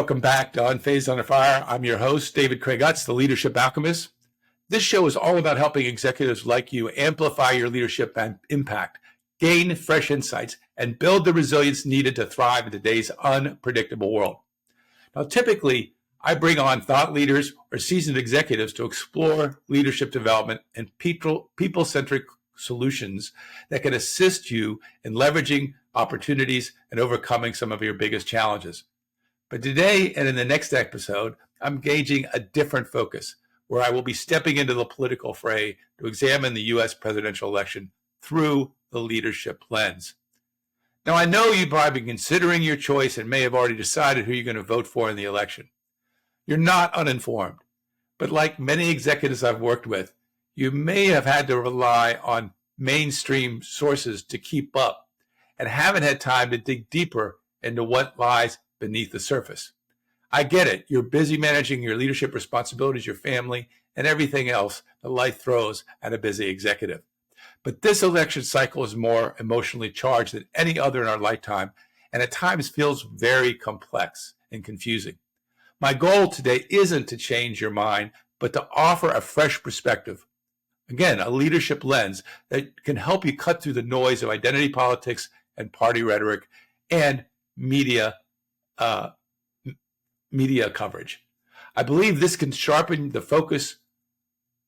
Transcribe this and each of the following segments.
Welcome back to Unfazed Under Fire. I'm your host, David Craig Utts, the Leadership Alchemist. This show is all about helping executives like you amplify your leadership and impact, gain fresh insights, and build the resilience needed to thrive in today's unpredictable world. Now, typically, I bring on thought leaders or seasoned executives to explore leadership development and people-centric solutions that can assist you in leveraging opportunities and overcoming some of your biggest challenges. But today and in the next episode, I'm engaging a different focus where I will be stepping into the political fray to examine the U.S. presidential election through the leadership lens. Now, I know you've probably been considering your choice and may have already decided who you're going to vote for in the election. You're not uninformed, but like many executives I've worked with, you may have had to rely on mainstream sources to keep up and haven't had time to dig deeper into what lies beneath the surface. I get it. You're busy managing your leadership responsibilities, your family, and everything else that life throws at a busy executive. But this election cycle is more emotionally charged than any other in our lifetime, and at times feels very complex and confusing. My goal today isn't to change your mind, but to offer a fresh perspective. Again, a leadership lens that can help you cut through the noise of identity politics and party rhetoric and media coverage. I believe this can sharpen the focus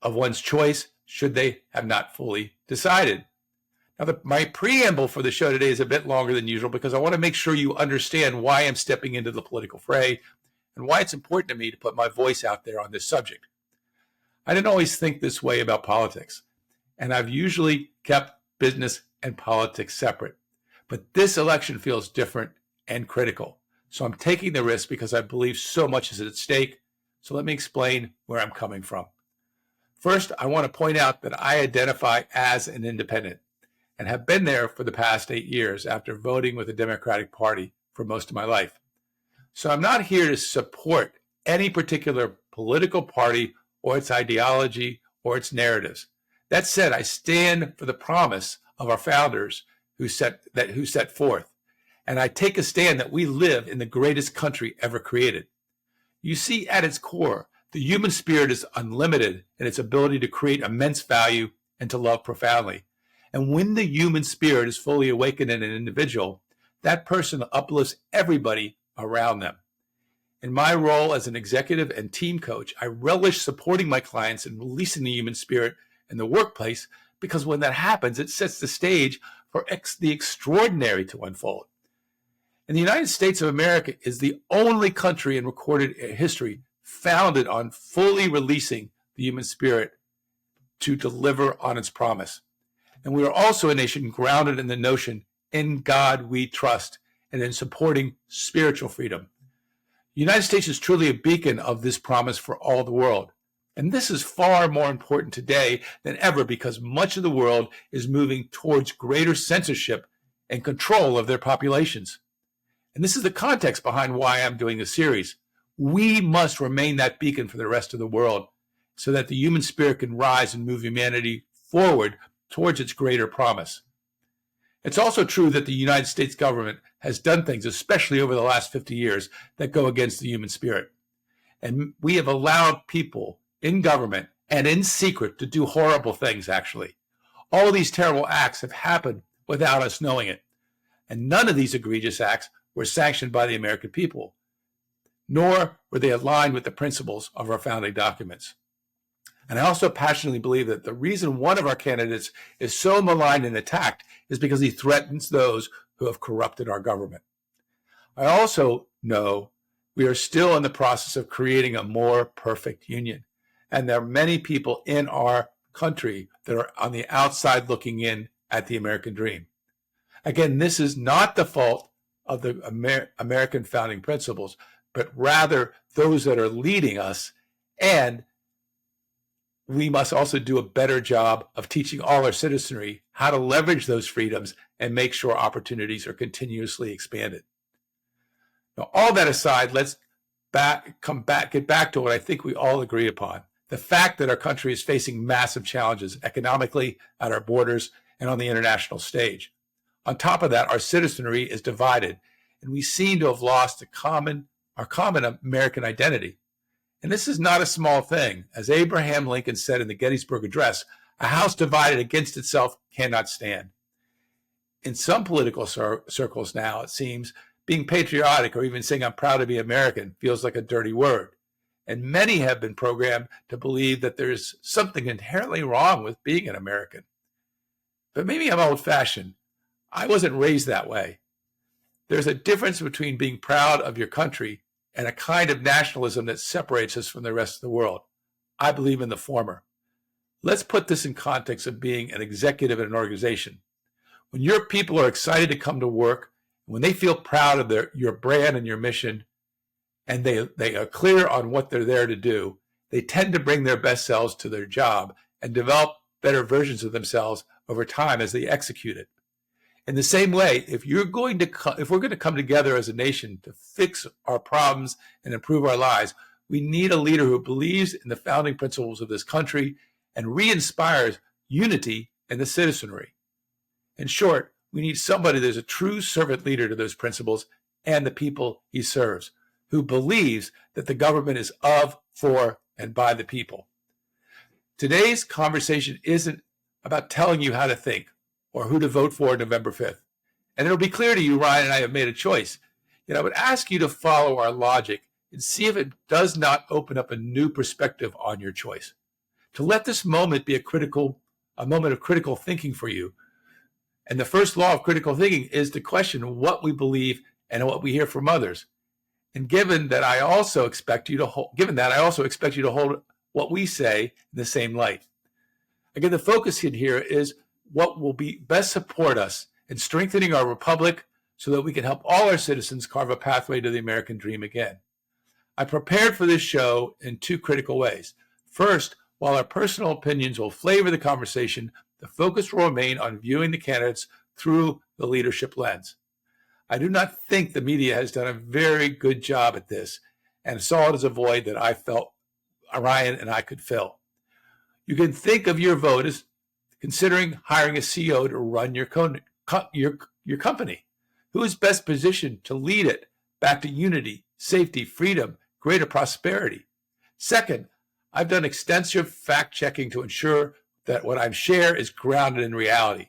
of one's choice should they have not fully decided. Now, my preamble for the show today is a bit longer than usual because I want to make sure you understand why I'm stepping into the political fray and why it's important to me to put my voice out there on this subject. I didn't always think this way about politics, and I've usually kept business and politics separate. But this election feels different and critical. So I'm taking the risk because I believe so much is at stake. So let me explain where I'm coming from. First, I want to point out that I identify as an independent and have been there for the past 8 years after voting with the Democratic Party for most of my life. So I'm not here to support any particular political party or its ideology or its narratives. That said, I stand for the promise of our founders who set forth. And I take a stand that we live in the greatest country ever created. You see, at its core, the human spirit is unlimited in its ability to create immense value and to love profoundly. And when the human spirit is fully awakened in an individual, that person uplifts everybody around them. In my role as an executive and team coach, I relish supporting my clients in releasing the human spirit in the workplace because when that happens, it sets the stage for the extraordinary to unfold. And the United States of America is the only country in recorded history founded on fully releasing the human spirit to deliver on its promise. And we are also a nation grounded in the notion, in God we trust, and in supporting spiritual freedom. The United States is truly a beacon of this promise for all the world. And this is far more important today than ever because much of the world is moving towards greater censorship and control of their populations. And this is the context behind why I'm doing this series. We must remain that beacon for the rest of the world so that the human spirit can rise and move humanity forward towards its greater promise. It's also true that the United States government has done things, especially over the last 50 years, that go against the human spirit. And we have allowed people in government and in secret to do horrible things, actually. All of these terrible acts have happened without us knowing it. And none of these egregious acts were sanctioned by the American people, nor were they aligned with the principles of our founding documents. And I also passionately believe that the reason one of our candidates is so maligned and attacked is because he threatens those who have corrupted our government. I also know we are still in the process of creating a more perfect union. And there are many people in our country that are on the outside looking in at the American dream. Again, this is not the fault of the American founding principles, but rather those that are leading us. And we must also do a better job of teaching all our citizenry how to leverage those freedoms and make sure opportunities are continuously expanded. Now, all that aside, let's get back to what I think we all agree upon. The fact that our country is facing massive challenges economically, at our borders, and on the international stage. On top of that, our citizenry is divided, and we seem to have lost a common our common American identity. And this is not a small thing. As Abraham Lincoln said in the Gettysburg Address, a house divided against itself cannot stand. In some political circles now, it seems, being patriotic or even saying I'm proud to be American feels like a dirty word. And many have been programmed to believe that there's something inherently wrong with being an American. But maybe I'm old-fashioned. I wasn't raised that way. There's a difference between being proud of your country and a kind of nationalism that separates us from the rest of the world. I believe in the former. Let's put this in context of being an executive in an organization. When your people are excited to come to work, when they feel proud of your brand and your mission, and they are clear on what they're there to do, they tend to bring their best selves to their job and develop better versions of themselves over time as they execute it. In the same way, if we're going to come together as a nation to fix our problems and improve our lives, we need a leader who believes in the founding principles of this country and re-inspires unity in the citizenry. In short, we need somebody that's a true servant leader to those principles and the people he serves, who believes that the government is of, for, and by the people. Today's conversation isn't about telling you how to think or who to vote for November 5th. And it'll be clear to you, Ryan and I have made a choice. Yet I would ask you to follow our logic and see if it does not open up a new perspective on your choice. To let this moment be a moment of critical thinking for you. And the first law of critical thinking is to question what we believe and what we hear from others. And given that, I also expect you to hold what we say in the same light. Again, the focus in here is what will best support us in strengthening our republic so that we can help all our citizens carve a pathway to the American dream again. I prepared for this show in two critical ways. First, while our personal opinions will flavor the conversation, the focus will remain on viewing the candidates through the leadership lens. I do not think the media has done a very good job at this, and saw it as a void that I felt Ryan and I could fill. You can think of your vote as considering hiring a CEO to run your company. Who is best positioned to lead it back to unity, safety, freedom, greater prosperity? Second, I've done extensive fact-checking to ensure that what I share is grounded in reality.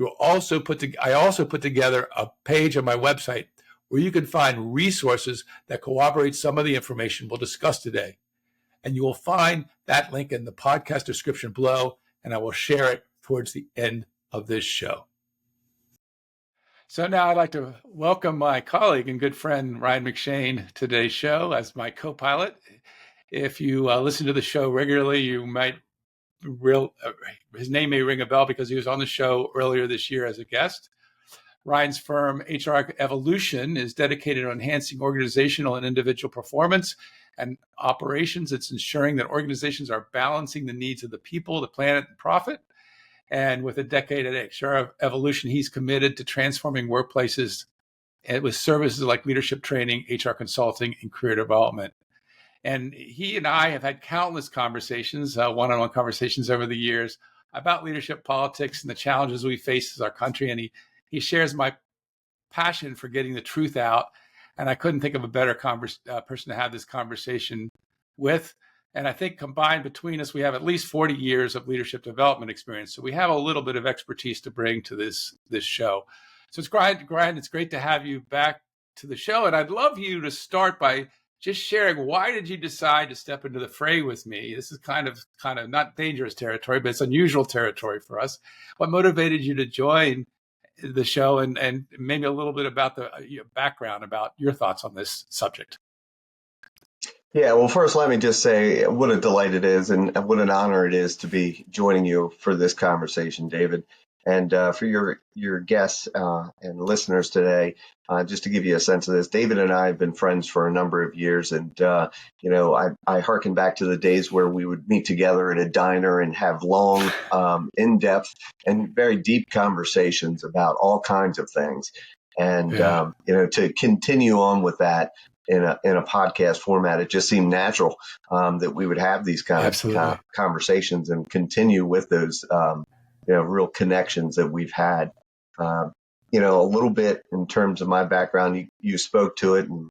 I also put together a page on my website where you can find resources that corroborate some of the information we'll discuss today. And you will find that link in the podcast description below, and I will share it towards the end of this show. So now I'd like to welcome my colleague and good friend, Ryan Mcshane, to today's show as my co-pilot. If you listen to the show regularly, you might his name may ring a bell because he was on the show earlier this year as a guest. Ryan's firm, HR Evolution, is dedicated to enhancing organizational and individual performance and operations. It's ensuring that organizations are balancing the needs of the people, the planet, and profit. And with a decade at HR Evolution, he's committed to transforming workplaces with services like leadership training, HR consulting, and career development. And he and I have had countless conversations, one-on-one conversations over the years about leadership politics and the challenges we face as our country. And he shares my passion for getting the truth out. And I couldn't think of a better person to have this conversation with. And I think combined between us, we have at least 40 years of leadership development experience. So we have a little bit of expertise to bring to this show. So it's great to have you back to the show. And I'd love you to start by just sharing, why did you decide to step into the fray with me? This is kind of not dangerous territory, but it's unusual territory for us. What motivated you to join the show, and maybe a little bit about the background, about your thoughts on this subject? Yeah, well, first, let me just say what a delight it is and what an honor it is to be joining you for this conversation, David. And for your guests and listeners today, just to give you a sense of this, David and I have been friends for a number of years. And, I hearken back to the days where we would meet together at a diner and have long, in-depth and very deep conversations about all kinds of things. And, to continue on with that in a podcast format, it just seemed natural that we would have these kind of conversations and continue with those real connections that we've had. A little bit in terms of my background, you spoke to it, and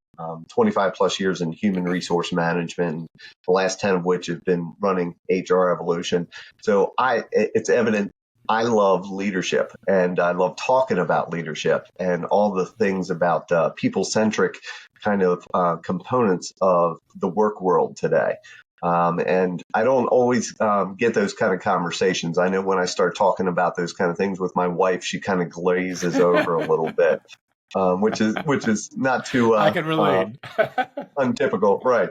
25 plus years in human resource management, the last 10 of which have been running HR evolution. So it's evident I love leadership, and I love talking about leadership and all the things about people-centric kind of components of the work world today. And I don't always get those kind of conversations. I know when I start talking about those kind of things with my wife, she kind of glazes over a little bit, which is not too I can relate. untypical, right?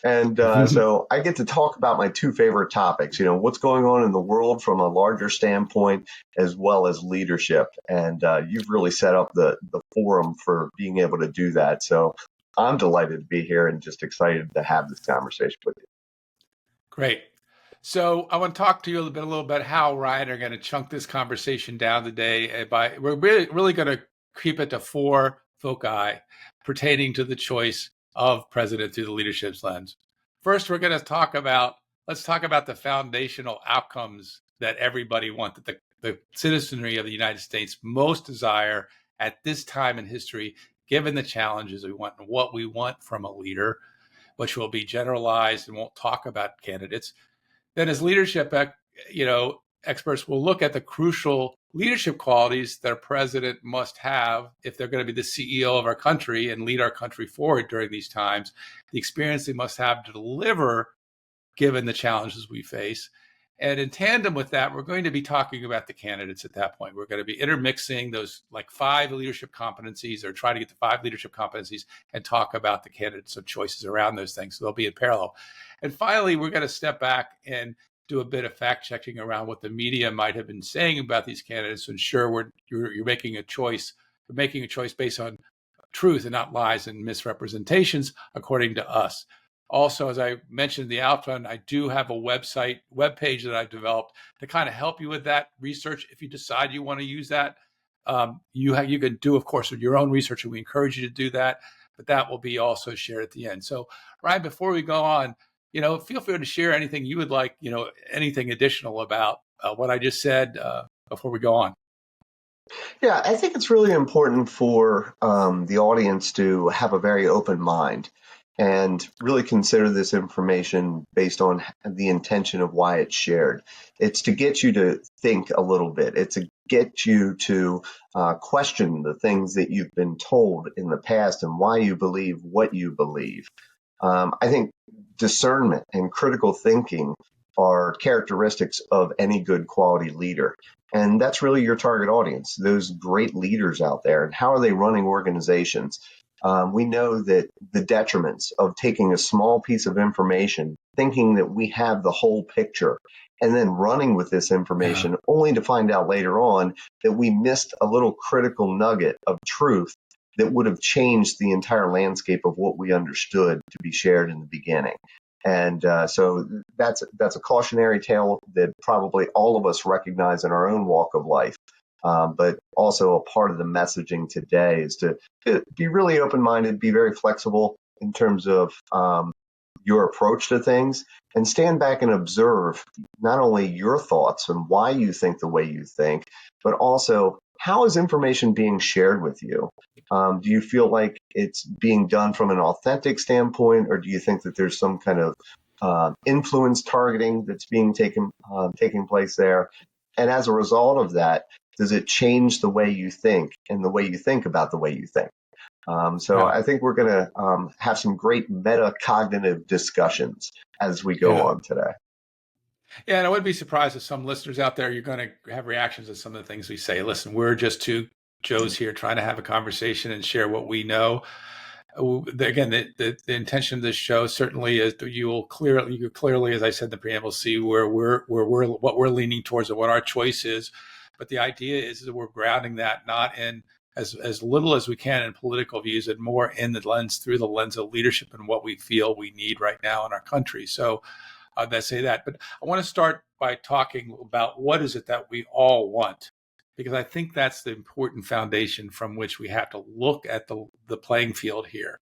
And so I get to talk about my two favorite topics, what's going on in the world from a larger standpoint, as well as leadership. And you've really set up the forum for being able to do that. So I'm delighted to be here and just excited to have this conversation with you. Great. So I want to talk to you a little bit how Ryan are going to chunk this conversation down today. We're really going to keep it to four foci pertaining to the choice of president through the leadership's lens. First, we're going to let's talk about the foundational outcomes that everybody wants, that the citizenry of the United States most desire at this time in history, given the challenges we want and what we want from a leader, which will be generalized and won't talk about candidates. Then as leadership, experts will look at the crucial leadership qualities that a president must have if they're going to be the CEO of our country and lead our country forward during these times, the experience they must have to deliver given the challenges we face. And in tandem with that, we're going to be talking about the candidates at that point. We're going to be intermixing those like 5 leadership competencies, or try to get to 5 leadership competencies and talk about the candidates of choices around those things. So they'll be in parallel. And finally, we're going to step back and do a bit of fact checking around what the media might have been saying about these candidates to ensure you're making a choice. You're making a choice based on truth and not lies and misrepresentations, according to us. Also, as I mentioned in the outline, I do have a webpage that I've developed to kind of help you with that research. If you decide you want to use that, you can do, of course, your own research, and we encourage you to do that. But that will be also shared at the end. So, Ryan, before we go on, feel free to share anything you would like, anything additional about what I just said before we go on. Yeah, I think it's really important for the audience to have a very open mind and really consider this information based on the intention of why it's shared. It's to get you to think a little bit. It's to get you to question the things that you've been told in the past and why you believe what you believe. I think discernment and critical thinking are characteristics of any good quality leader. And that's really your target audience, those great leaders out there. And how are they running organizations? We know that the detriments of taking a small piece of information, thinking that we have the whole picture, and then running with this information only to find out later on that we missed a little critical nugget of truth that would have changed the entire landscape of what we understood to be shared in the beginning. And so that's a cautionary tale that probably all of us recognize in our own walk of life. But also a part of the messaging today is to be really open-minded, be very flexible in terms of your approach to things, and stand back and observe not only your thoughts and why you think the way you think, but also how is information being shared with you? Do you feel like it's being done from an authentic standpoint, or do you think that there's some kind of influence targeting that's being taking place there? And as a result of that, does it change the way you think and the way you think about the way you think? I think we're going to have some great metacognitive discussions as we go on today. Yeah, and I wouldn't be surprised if some listeners out there, you're going to have reactions to some of the things we say. Listen, we're just two Joes here trying to have a conversation and share what we know. Again, the intention of this show certainly is that you clearly, as I said in the preamble, see what we're leaning towards and what our choice is. But the idea is that we're grounding that not in as little as we can in political views, and more in through the lens of leadership and what we feel we need right now in our country. So I say that, but I want to start by talking about what is it that we all want, because I think that's the important foundation from which we have to look at the playing field here.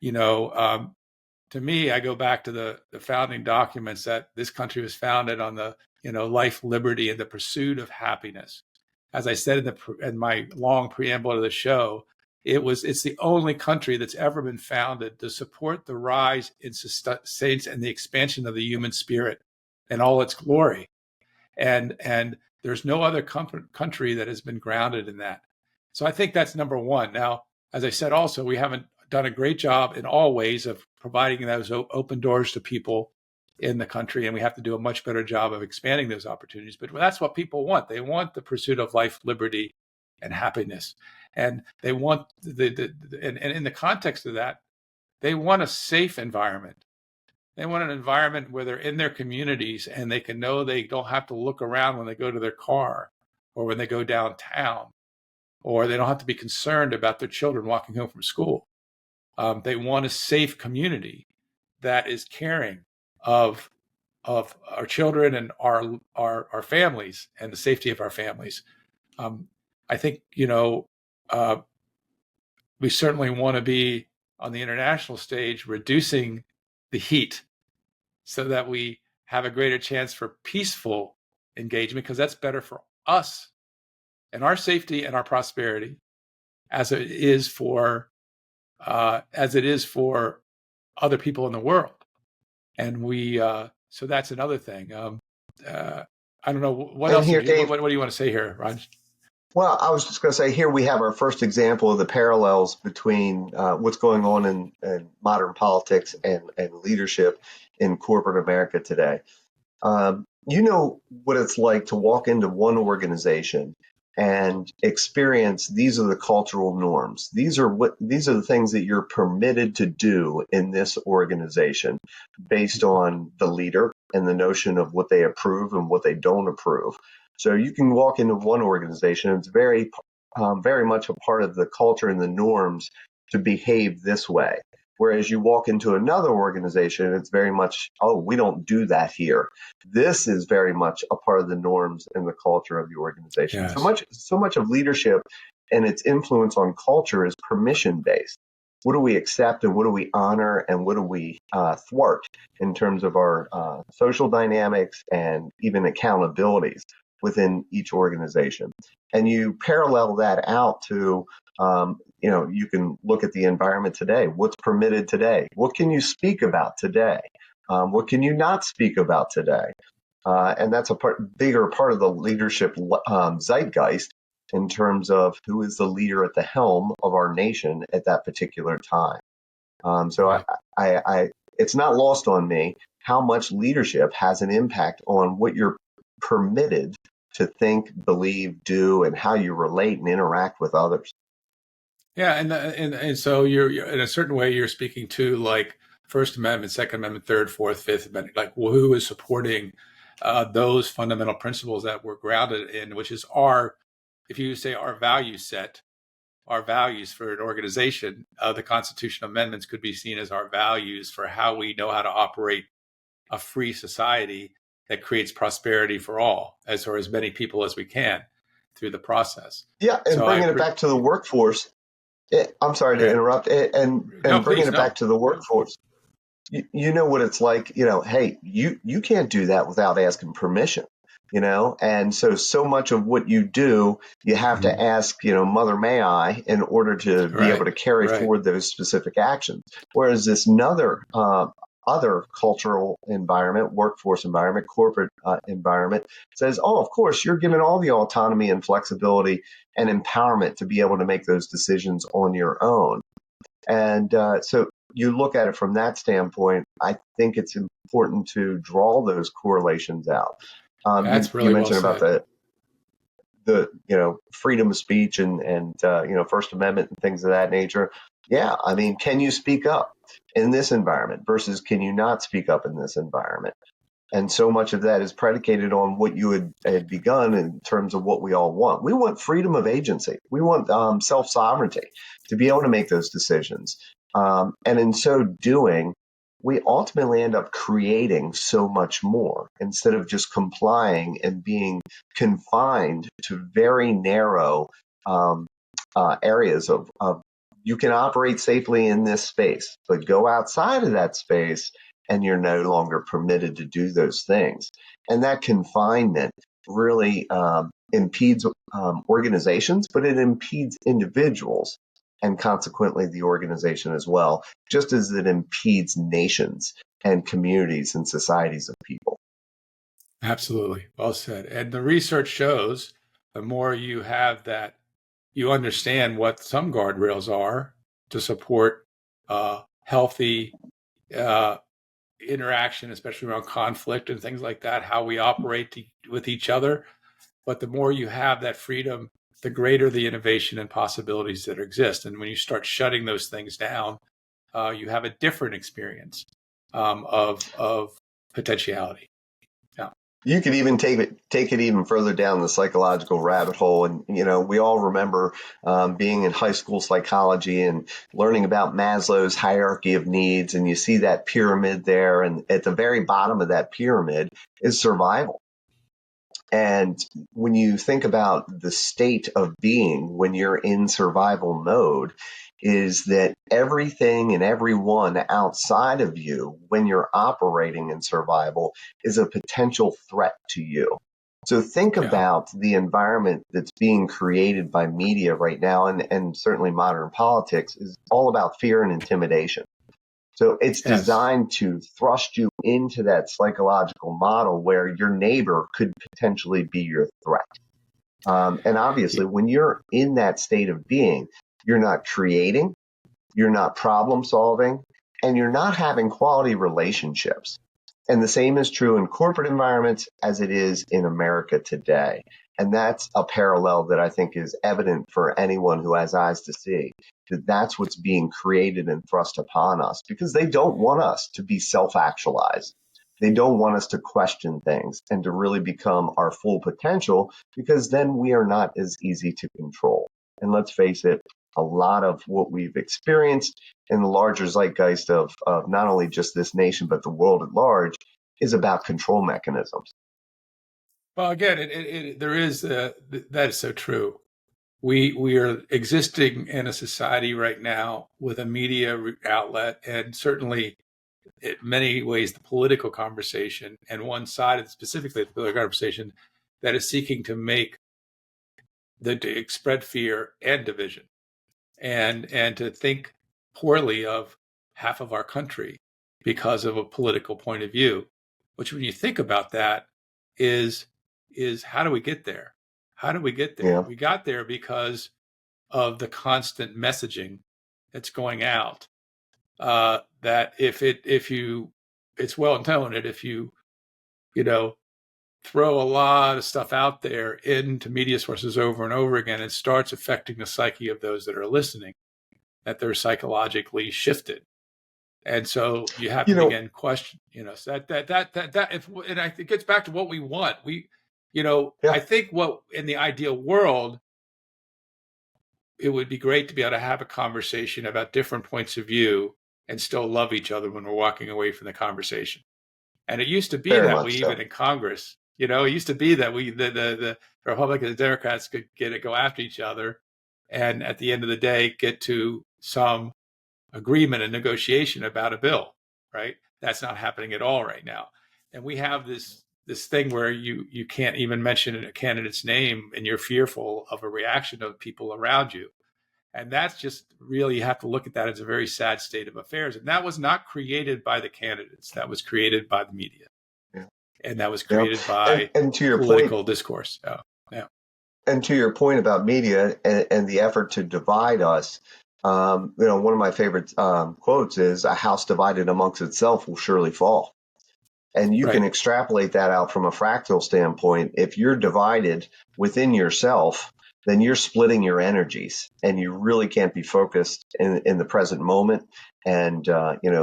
To me, I go back to the founding documents that this country was founded on the life, liberty, and the pursuit of happiness. As I said in my long preamble to the show, It's the only country that's ever been founded to support the rise in sustains and the expansion of the human spirit in all its glory. And there's no other country that has been grounded in that. So I think that's number one. Now, as I said, also, we haven't done a great job in all ways of providing those open doors to people in the country, and we have to do a much better job of expanding those opportunities. But that's what people want. They want the pursuit of life, liberty, and happiness, and they want and in the context of that, they want a safe environment. They want an environment where they're in their communities and they can know they don't have to look around when they go to their car or when they go downtown, or they don't have to be concerned about their children walking home from school. They want a safe community that is caring of our children and our families and the safety of our families. I think, we certainly want to be on the international stage reducing the heat so that we have a greater chance for peaceful engagement, because that's better for us and our safety and our prosperity as it is for other people in the world. And so that's another thing. I don't know what And else. here, Dave, What do you want to say here, Raj? well, I was just going to say, here we have our first example of the parallels between what's going on in modern politics and leadership in corporate America today. You know what it's like to walk into one organization and experience these are the cultural norms. These are the things that you're permitted to do in this organization based on the leader and the notion of what they approve and what they don't approve. So you can walk into one organization, and it's very much a part of the culture and the norms to behave this way. Whereas you walk into another organization, it's very much, oh, we don't do that here. This is very much a part of the norms and the culture of the organization. Yes. So much of leadership and its influence on culture is permission based. What do we accept and what do we honor and what do we thwart in terms of our social dynamics and even accountabilities within each organization? And you parallel that out to you can look at the environment today. What's permitted today? What can you speak about today? What can you not speak about today? And that's a bigger part of the leadership zeitgeist in terms of who is the leader at the helm of our nation at that particular time. So it's not lost on me how much leadership has an impact on what you're permitted to think, believe, do, and how you relate and interact with others. Yeah, and so you're in a certain way you're speaking to like First Amendment, Second Amendment, Third, Fourth, Fifth Amendment, like who is supporting those fundamental principles that we're grounded in, which is if you say our value set, our values for an organization, the constitutional amendments could be seen as our values for how we know how to operate a free society that creates prosperity for all, or as many people as we can through the process. Yeah, and bringing it back to the workforce. I'm sorry to interrupt. And bringing it back to the workforce. You know what it's like, hey, you can't do that without asking permission, and so much of what you do, you have to ask, mother, may I, in order to be able to carry forward those specific actions. Whereas this other cultural environment, workforce environment, corporate environment says, oh, of course, you're given all the autonomy and flexibility and empowerment to be able to make those decisions on your own. And so you look at it from that standpoint, I think it's important to draw those correlations out. That's really you mentioned well about the freedom of speech and First Amendment and things of that nature. Yeah, I mean, can you speak up in this environment versus can you not speak up in this environment? And so much of that is predicated on what you had begun in terms of what we all want. We want freedom of agency. We want self-sovereignty to be able to make those decisions. And in so doing, we ultimately end up creating so much more instead of just complying and being confined to very narrow areas of you can operate safely in this space, but go outside of that space and you're no longer permitted to do those things. And that confinement really impedes organizations, but it impedes individuals and consequently the organization as well, just as it impedes nations and communities and societies of people. Absolutely. Well said. And the research shows the more you have that, you understand what some guardrails are to support healthy interaction, especially around conflict and things like that, how we operate with each other. But the more you have that freedom, the greater the innovation and possibilities that exist. And when you start shutting those things down, you have a different experience of potentiality. Yeah. You could even take it even further down the psychological rabbit hole. And, we all remember being in high school psychology and learning about Maslow's hierarchy of needs. And you see that pyramid there. And at the very bottom of that pyramid is survival. And when you think about the state of being when you're in survival mode, is that everything and everyone outside of you, when you're operating in survival, is a potential threat to you. So think about the environment that's being created by media right now, and certainly modern politics is all about fear and intimidation. So it's designed to thrust you into that psychological model where your neighbor could potentially be your threat. And obviously, when you're in that state of being, you're not creating, you're not problem solving, and you're not having quality relationships. And the same is true in corporate environments as it is in America today. And that's a parallel that I think is evident for anyone who has eyes to see, that that's what's being created and thrust upon us, because they don't want us to be self-actualized. They don't want us to question things and to really become our full potential, because then we are not as easy to control. And let's face it, a lot of what we've experienced in the larger zeitgeist of not only just this nation, but the world at large, is about control mechanisms. Well, again, there is that is so true. We are existing in a society right now with a media outlet, and certainly in many ways the political conversation, and one side, specifically the political conversation, that is seeking to make to spread fear and division, and to think poorly of half of our country because of a political point of view. Which, when you think about that, is how do we get there? How do we get there? Yeah. We got there because of the constant messaging that's going out. That it's well known that if you throw a lot of stuff out there into media sources over and over again, it starts affecting the psyche of those that are listening, that they're psychologically shifted. And so you have to begin question, so that and I think it gets back to what we want. I think what in the ideal world, it would be great to be able to have a conversation about different points of view and still love each other when we're walking away from the conversation. And it used to be that we, even in Congress, it used to be that the Republicans and Democrats could go after each other, and at the end of the day, get to some agreement and negotiation about a bill, right? That's not happening at all right now. And we have this thing where you can't even mention a candidate's name, and you're fearful of a reaction of people around you. And that's just really, you have to look at that as a very sad state of affairs. And that was not created by the candidates. That was created by the media. Yeah. And that was created by and to your political point, discourse. And to your point about media and the effort to divide us, one of my favorite quotes is, "A house divided amongst itself will surely fall." And you can extrapolate that out from a fractal standpoint. If you're divided within yourself, then you're splitting your energies, and you really can't be focused in the present moment and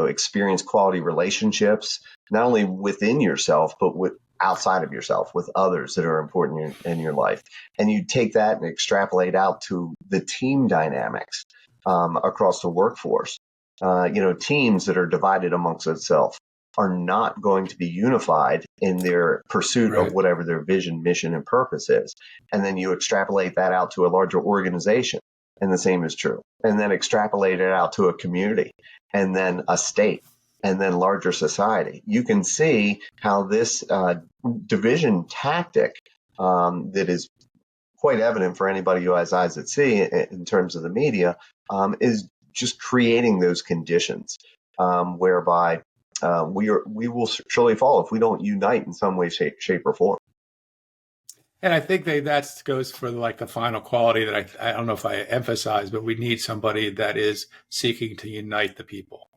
experience quality relationships, not only within yourself, but outside of yourself, with others that are important in your life. And you take that and extrapolate out to the team dynamics across the workforce. Teams that are divided amongst itself are not going to be unified in their pursuit of whatever their vision, mission, and purpose is. And then you extrapolate that out to a larger organization, and the same is true. And then extrapolate it out to a community, and then a state, and then larger society. You can see how this division tactic that is quite evident for anybody who has eyes that see in terms of the media is just creating those conditions whereby we will surely fall if we don't unite in some way, shape or form. And I think that goes for like the final quality that I don't know if I emphasize, but we need somebody that is seeking to unite the people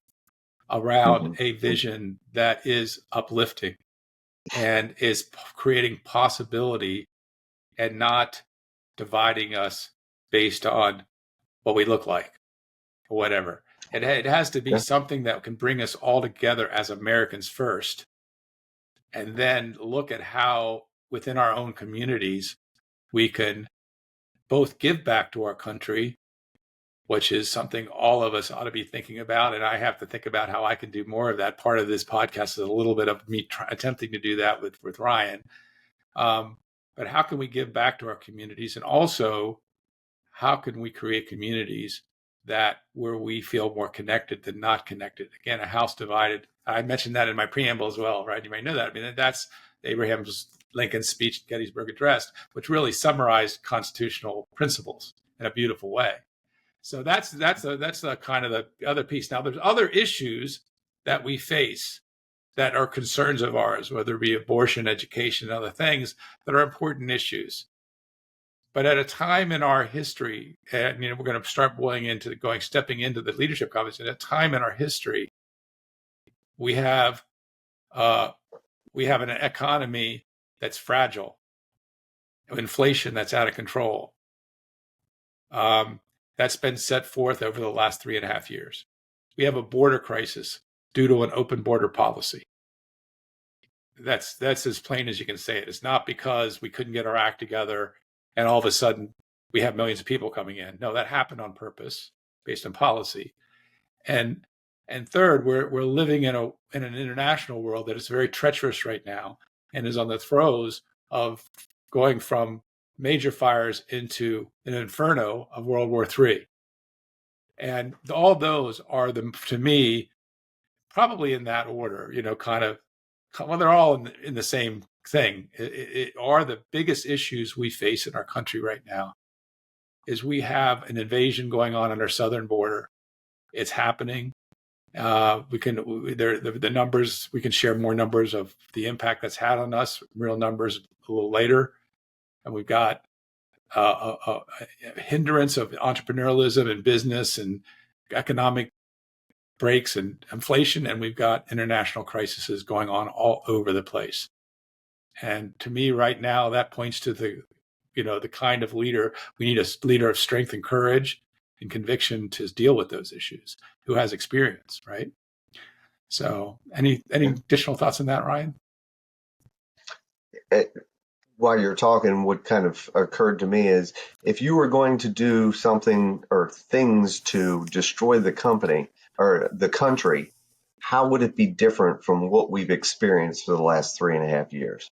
around a vision that is uplifting and is creating possibility and not dividing us based on what we look like or whatever. It has to be something that can bring us all together as Americans first, and then look at how within our own communities we can both give back to our country, which is something all of us ought to be thinking about. And I have to think about how I can do more of that. Part of this podcast is a little bit of me attempting to do that with Ryan. But how can we give back to our communities? And also, how can we create communities that where we feel more connected than not connected? Again, a house divided. I mentioned that in my preamble as well, right? You may know that. I mean, that's Abraham Lincoln's speech at Gettysburg Address, which really summarized constitutional principles in a beautiful way. So that's the kind of the other piece. Now, there's other issues that we face that are concerns of ours, whether it be abortion, education, and other things that are important issues. But at a time in our history, and we're going to start stepping into the leadership conversation. At a time in our history, we have an economy that's fragile, inflation that's out of control. That's been set forth over the last 3.5 years. We have a border crisis due to an open border policy. That's as plain as you can say it. It's not because we couldn't get our act together and all of a sudden we have millions of people coming in. No, that happened on purpose based on policy. And third, we're living in an international world that is very treacherous right now and is on the throes of going from major fires into an inferno of World War III. And all those are, to me, probably in that order, they're all in the same thing. It are the biggest issues we face in our country right now is we have an invasion going on our southern border. It's happening. The numbers, we can share more numbers of the impact that's had on us, real numbers a little later. And we've got a hindrance of entrepreneurialism and business and economic breaks and inflation, and we've got international crises going on all over the place. And to me, right now, that points to the kind of leader we need, a leader of strength and courage and conviction to deal with those issues, who has experience, right? So, any additional thoughts on that, Ryan? While you're talking, what kind of occurred to me is if you were going to do something or things to destroy the company or the country, how would it be different from what we've experienced for the last 3.5 years?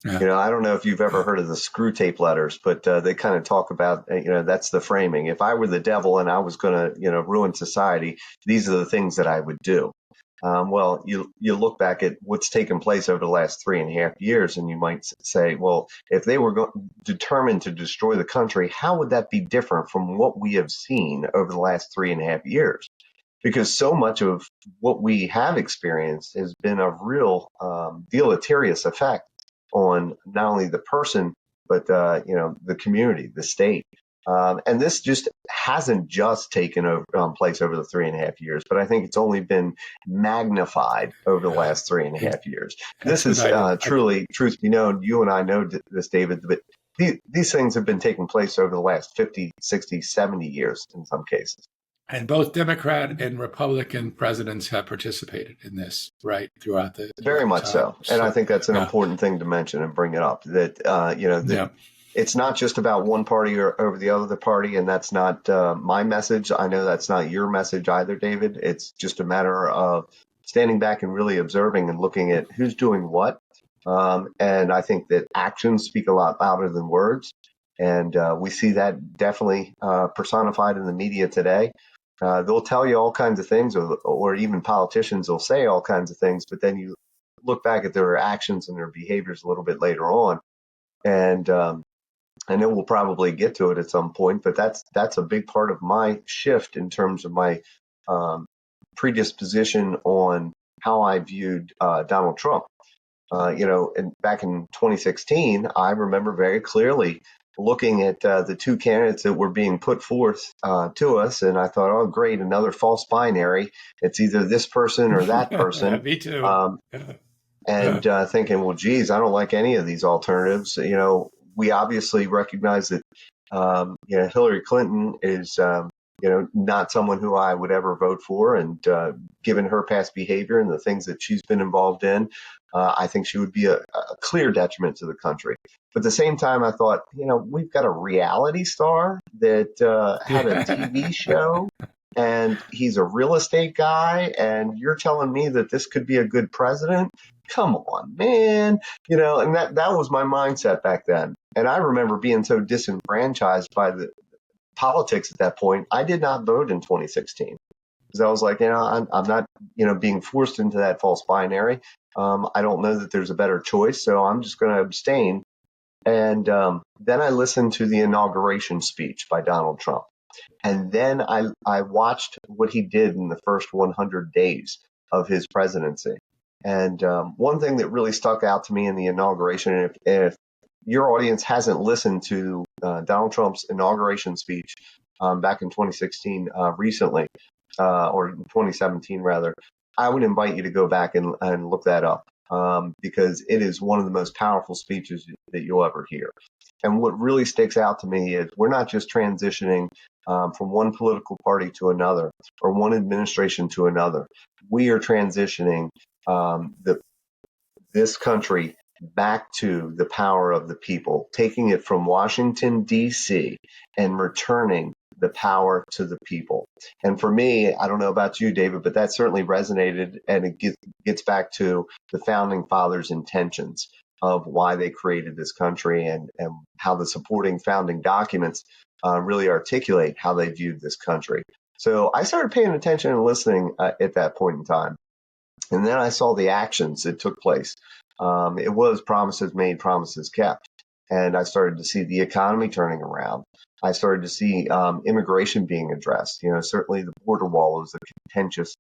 Yeah. I don't know if you've ever heard of the screw tape letters, but they kind of talk about, that's the framing. If I were the devil and I was going to, ruin society, these are the things that I would do. Well, you look back at what's taken place over the last 3.5 years, and you might say, well, if they were determined to destroy the country, how would that be different from what we have seen over the last 3.5 years? Because so much of what we have experienced has been a real deleterious effect on not only the person, but the community, the state. And this just hasn't just taken place over the 3.5 years, but I think it's only been magnified over the last 3.5 years. This is truly, truth be known, you and I know this, David, but these things have been taking place over the last 50, 60, 70 years in some cases. And both Democrat and Republican presidents have participated in this, right, throughout the very much so. And I think that's an important thing to mention and bring it up, that it's not just about one party or over the other party, and that's not my message. I know that's not your message either, David. It's just a matter of standing back and really observing and looking at who's doing what. And I think that actions speak a lot louder than words. And we see that definitely personified in the media today. They'll tell you all kinds of things, or even politicians will say all kinds of things, but then you look back at their actions and their behaviors a little bit later on, and I know we'll probably get to it at some point, but that's a big part of my shift in terms of my um, predisposition on how I viewed Donald Trump. Back in 2016, I remember very clearly looking at the two candidates that were being put forth to us, and I thought, oh, great, another false binary. It's either this person or that person. Me too. Um, and thinking, well, geez, I don't like any of these alternatives. We obviously recognize that, Hillary Clinton is, not someone who I would ever vote for. And given her past behavior and the things that she's been involved in, I think she would be a clear detriment to the country. But at the same time, I thought, we've got a reality star that had a TV show, and he's a real estate guy, and you're telling me that this could be a good president? Come on, man. And that was my mindset back then. And I remember being so disenfranchised by the politics at that point. I did not vote in 2016 because I was like, I'm not, being forced into that false binary. I don't know that there's a better choice, so I'm just going to abstain. And then I listened to the inauguration speech by Donald Trump. And then I watched what he did in the first 100 days of his presidency. And one thing that really stuck out to me in the inauguration, and if your audience hasn't listened to Donald Trump's inauguration speech back in 2016 recently, or 2017 rather, I would invite you to go back and look that up because it is one of the most powerful speeches that you'll ever hear. And what really sticks out to me is we're not just transitioning from one political party to another or one administration to another. We are transitioning this country back to the power of the people, taking it from Washington, D.C., and returning the power to the people. And for me, I don't know about you, David, but that certainly resonated, and it gets back to the founding fathers' intentions of why they created this country and how the supporting founding documents really articulate how they viewed this country. So I started paying attention and listening at that point in time. And then I saw the actions that took place. It was promises made, promises kept. And I started to see the economy turning around. I started to see immigration being addressed. Certainly the border wall was a contentious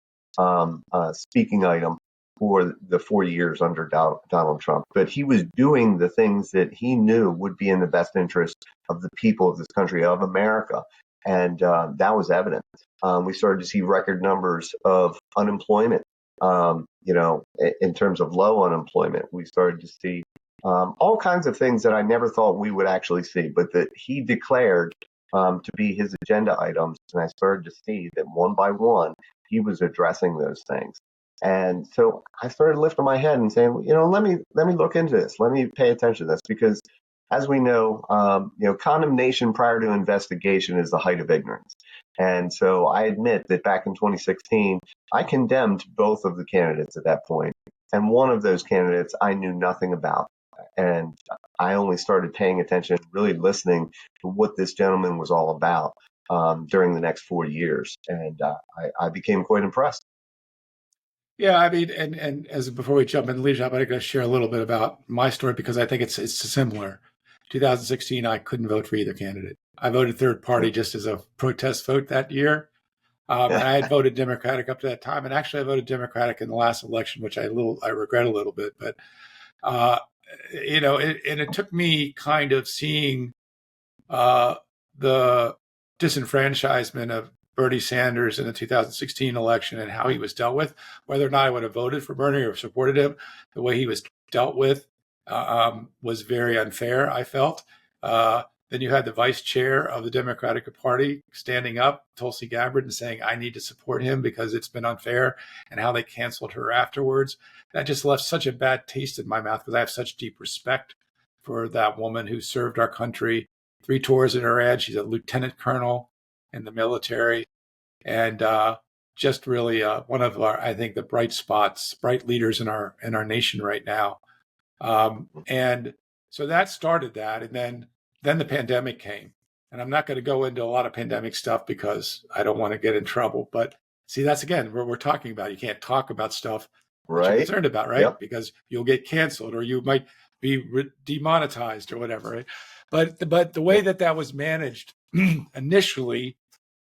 speaking item for the 4 years under Donald Trump. But he was doing the things that he knew would be in the best interest of the people of this country, of America. And that was evident. We started to see record numbers of unemployment. In terms of low unemployment, we started to see all kinds of things that I never thought we would actually see, but that he declared to be his agenda items. And I started to see that one by one, he was addressing those things. And so I started lifting my head and saying, let me look into this. Let me pay attention to this, because as we know, condemnation prior to investigation is the height of ignorance. And so I admit that back in 2016, I condemned both of the candidates at that point. And one of those candidates I knew nothing about. And I only started paying attention, really listening to what this gentleman was all about during the next 4 years. And I became quite impressed. Yeah, I mean, and as before we jump into leadership, I'm going to share a little bit about my story because I think it's similar. 2016, I couldn't vote for either candidate. I voted third party just as a protest vote that year. And I had voted Democratic up to that time. And actually, I voted Democratic in the last election, which I regret a little bit. But, it took me kind of seeing the disenfranchisement of Bernie Sanders in the 2016 election and how he was dealt with, whether or not I would have voted for Bernie or supported him. The way he was dealt with was very unfair, I felt. Then you had the vice chair of the Democratic Party standing up, Tulsi Gabbard, and saying, I need to support him because it's been unfair, and how they canceled her afterwards. That just left such a bad taste in my mouth because I have such deep respect for that woman who served our country 3 tours in her ad. She's a lieutenant colonel in the military, and just really one of our, I think, the bright leaders in our nation right now. And so that started that, and then the pandemic came. And I'm not going to go into a lot of pandemic stuff because I don't want to get in trouble. But see, that's again what we're talking about. You can't talk about stuff that you're concerned about, right? Yep. Because you'll get canceled, or you might be demonetized or whatever. Right? But the way that was managed initially,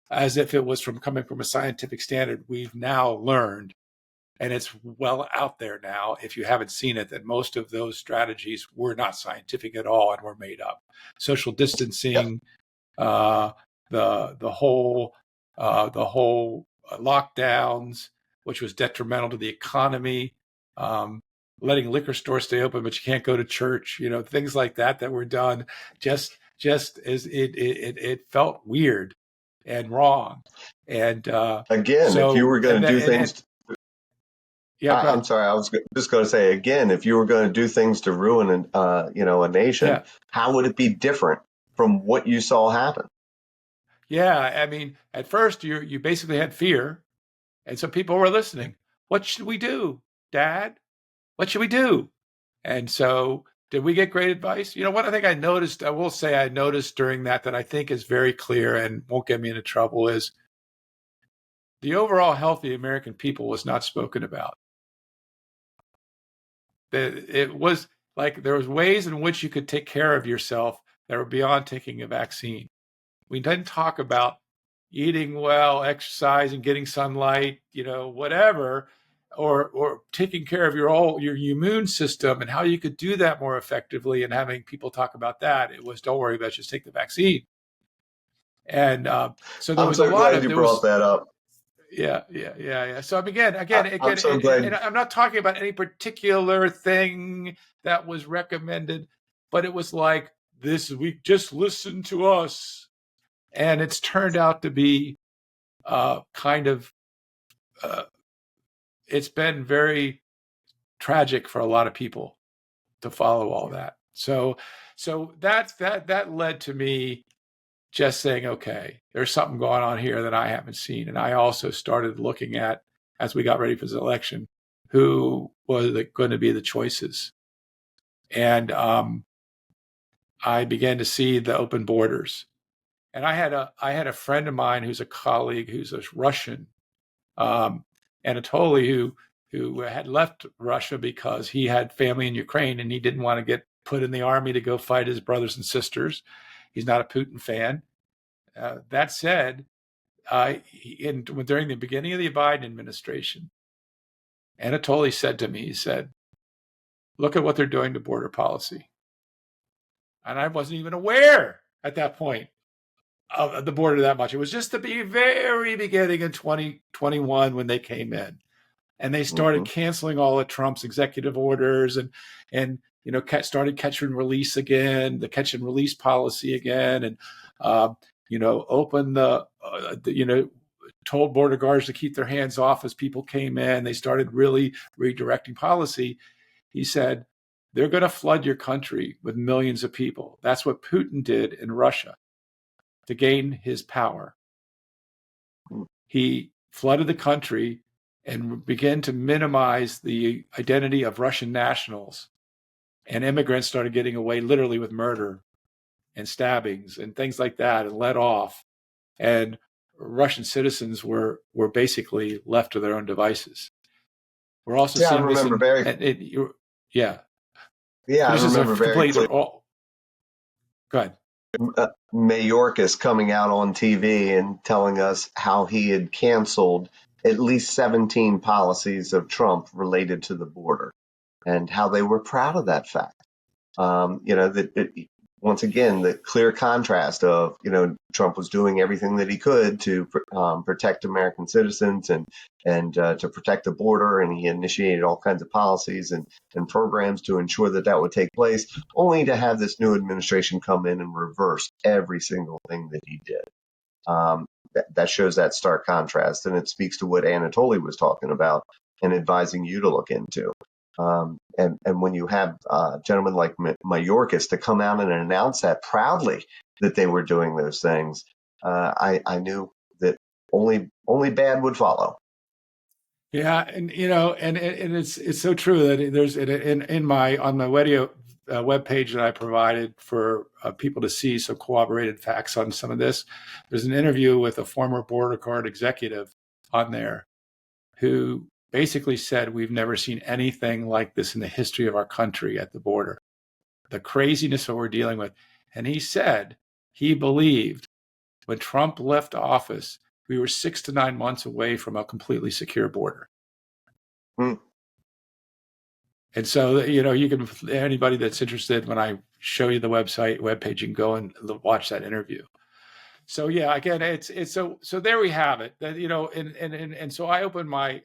as if it was coming from a scientific standard, we've now learned, and it's well out there now, if you haven't seen it, that most of those strategies were not scientific at all and were made up. Social Yep. distancing, uh, the whole lockdowns, which was detrimental to the economy, letting liquor stores stay open, but you can't go to church. Things like that were done just as it felt weird and wrong. And Again, if you so were going and to then do things, yeah, go I'm ahead. sorry, I was just going to say again, if you were going to do things to ruin a nation, Yeah. how would it be different from what you saw happen? Yeah, I mean, at first you basically had fear, and so people were listening. What should we do, Dad? What should we do? And so, did we get great advice? What I think I will say I noticed during that I think is very clear and won't get me into trouble is the overall health of the American people was not spoken about. It was like there was ways in which you could take care of yourself that were beyond taking a vaccine. We didn't talk about eating well, exercising, getting sunlight, whatever, or taking care of your immune system and how you could do that more effectively. And having people talk about that, it was don't worry about it, just take the vaccine. And so I'm so glad you brought that up. yeah. So again, I'm so glad. and I'm not talking about any particular thing that was recommended, but it was like this week, just listen to us. And it's turned out to be kind of, uh, it's been very tragic for a lot of people to follow all that. So that led to me just saying, okay, there's something going on here that I haven't seen. And I also started looking at, as we got ready for this election, who was going to be the choices. And I began to see the open borders. And I had a friend of mine who's a colleague who's a Russian, Anatoly, who had left Russia because he had family in Ukraine and he didn't want to get put in the army to go fight his brothers and sisters. He's not a Putin fan. That said, during the beginning of the Biden administration, Anatoly said to me, he said, look at what they're doing to border policy. And I wasn't even aware at that point of the border that much. It was just the very beginning in 2021 when they came in. And they started Mhm. canceling all of Trump's executive orders and started catch and release again, the catch and release policy again, and open told border guards to keep their hands off as people came in. They started really redirecting policy. He said, they're going to flood your country with millions of people. That's what Putin did in Russia to gain his power. He flooded the country and began to minimize the identity of Russian nationals. And immigrants started getting away literally with murder and stabbings and things like that and let off. And Russian citizens were basically left to their own devices. We're also Yeah, I seeing this remember in, very. yeah. Yeah, So I this is a remember very complete, clearly. go ahead. Mayorkas coming out on TV and telling us how he had canceled at least 17 policies of Trump related to the border and how they were proud of that fact. Once again, the clear contrast of, Trump was doing everything that he could to protect American citizens and to protect the border. And he initiated all kinds of policies and programs to ensure that that would take place, only to have this new administration come in and reverse every single thing that he did. That shows that stark contrast. And it speaks to what Anatoly was talking about and advising you to look into. And when you have gentlemen like Mayorkas to come out and announce that proudly that they were doing those things, I knew that only bad would follow. Yeah, and it's so true that there's in my on my web page that I provided for people to see some corroborated facts on some of this. There's an interview with a former border guard executive on there who basically said we've never seen anything like this in the history of our country at the border. the craziness that we're dealing with. And he said he believed when Trump left office, we were 6 to 9 months away from a completely secure border. Hmm. And so, you can, anybody that's interested, when I show you the webpage, you can go and watch that interview. So yeah, again, it's so there we have it. That, and so I opened my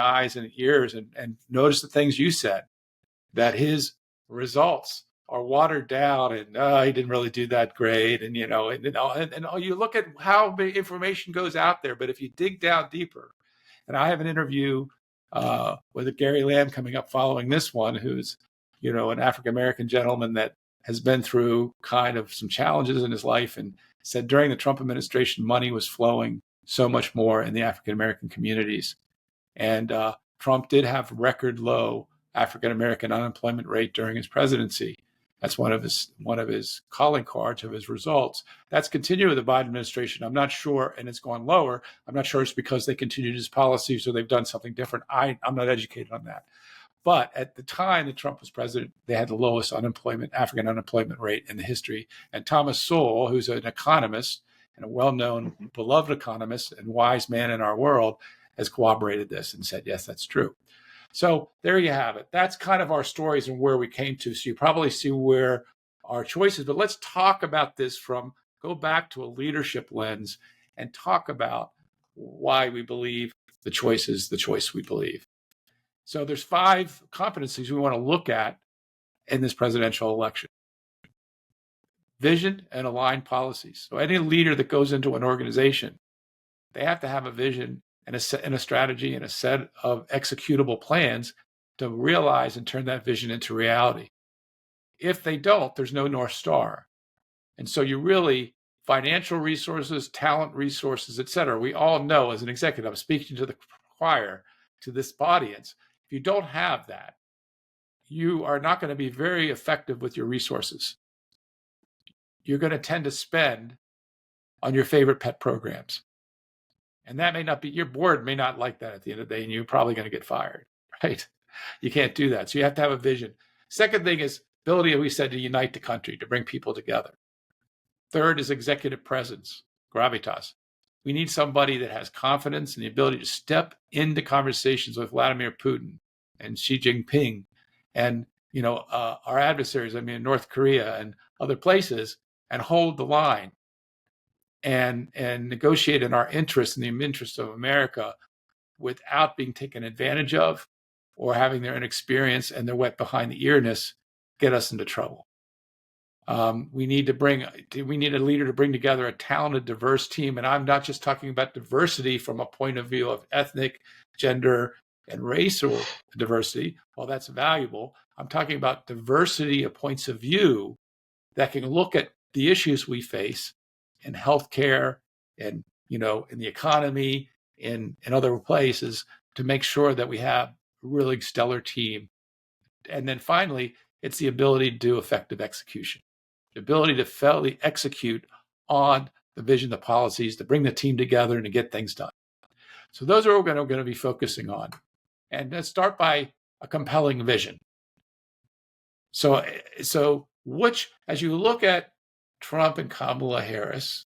eyes and ears and noticed the things you said, that his results are watered down and he didn't really do that great, and you look at how the information goes out there, but if you dig down deeper, and I have an interview with Gary Lamb coming up following this one, who's an African American gentleman that has been through kind of some challenges in his life, and said during the Trump administration, money was flowing so much more in the African American communities. And Trump did have record low African American unemployment rate during his presidency. That's one of his calling cards of his results. That's continued with the Biden administration. I'm not sure, and it's gone lower. I'm not sure it's because they continued his policies or they've done something different. I'm not educated on that. But at the time that Trump was president, they had the lowest African unemployment rate in the history. And Thomas Sowell, who's an economist and a well-known, beloved economist and wise man in our world, has corroborated this and said, yes, that's true. So there you have it. That's kind of our stories and where we came to. So you probably see where our choices, but let's talk about this go back to a leadership lens and talk about why we believe the choice is the choice we believe. So there's 5 competencies we want to look at in this presidential election. Vision and aligned policies. So any leader that goes into an organization, they have to have a vision and a strategy and a set of executable plans to realize and turn that vision into reality. If they don't, there's no North Star. And so financial resources, talent resources, et cetera, we all know as an executive, I'm speaking to the choir, to this audience, if you don't have that, you are not going to be very effective with your resources. You're going to tend to spend on your favorite pet programs. And that may not be, your board may not like that at the end of the day, and you're probably going to get fired, right? You can't do that. So you have to have a vision. Second thing is ability, we said, to unite the country, to bring people together. Third is executive presence, gravitas. We need somebody that has confidence and the ability to step into conversations with Vladimir Putin and Xi Jinping and our adversaries, North Korea and other places, and hold the line and negotiate in our interest, in the interest of America, without being taken advantage of or having their inexperience and their wet behind the earness get us into trouble. We need a leader to bring together a talented, diverse team. And I'm not just talking about diversity from a point of view of ethnic, gender, and racial diversity. While that's valuable, I'm talking about diversity of points of view that can look at the issues we face in healthcare and, in the economy, in other places, to make sure that we have a really stellar team. And then finally, it's the ability to do effective execution. The ability to fairly execute on the vision, the policies, to bring the team together and to get things done. So those are what we're going to be focusing on. And let's start by a compelling vision. So as you look at Trump and Kamala Harris,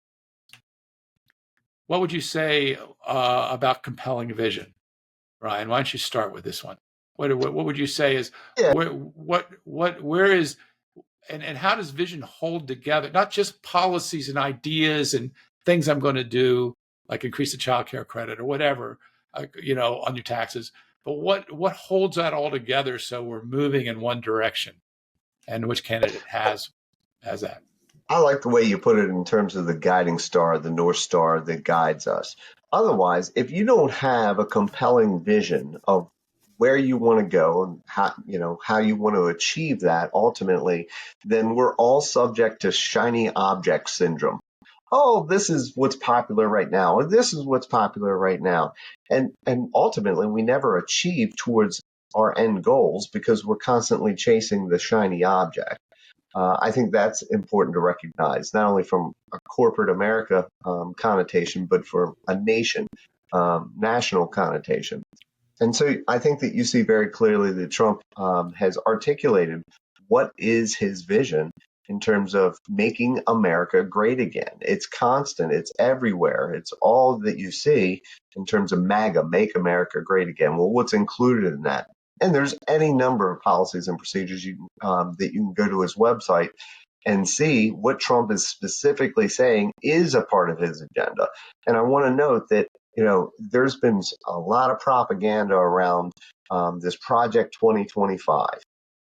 what would you say about compelling vision? Ryan, why don't you start with this one? What would you say is, Yeah. where is, and how does vision hold together, not just policies and ideas and things I'm going to do, like increase the child care credit or whatever, on your taxes, but what holds that all together so we're moving in one direction, and which candidate has that? I like the way you put it in terms of the guiding star, the North Star that guides us. Otherwise, if you don't have a compelling vision of where you want to go and how you want to achieve that ultimately, then we're all subject to shiny object syndrome. Oh, this is what's popular right now, or this is what's popular right now. And ultimately we never achieve towards our end goals because we're constantly chasing the shiny object. I think that's important to recognize, not only from a corporate America connotation, but for a nation, national connotation. And so I think that you see very clearly that Trump has articulated what is his vision in terms of making America great again. It's constant. It's everywhere. It's all that you see in terms of MAGA, make America great again. Well, what's included in that? And there's any number of policies and procedures that you can go to his website and see what Trump is specifically saying is a part of his agenda. And I want to note that, there's been a lot of propaganda around this Project 2025,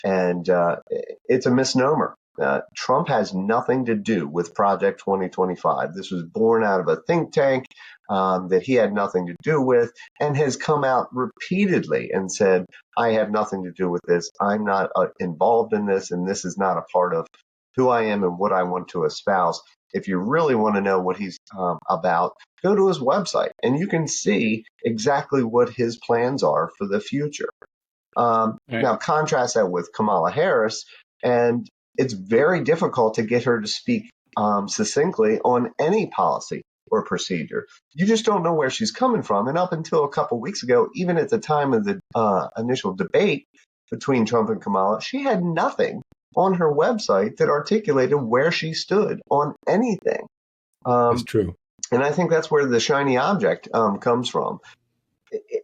and it's a misnomer. Trump has nothing to do with Project 2025. This was born out of a think tank that he had nothing to do with, and has come out repeatedly and said, I have nothing to do with this. I'm not involved in this, and this is not a part of who I am and what I want to espouse. If you really want to know what he's about, go to his website, and you can see exactly what his plans are for the future. Right. Now, contrast that with Kamala Harris, and it's very difficult to get her to speak succinctly on any policy or procedure. You just don't know where she's coming from. And up until a couple weeks ago, even at the time of the initial debate between Trump and Kamala, she had nothing on her website that articulated where she stood on anything. That's true. And I think that's where the shiny object comes from.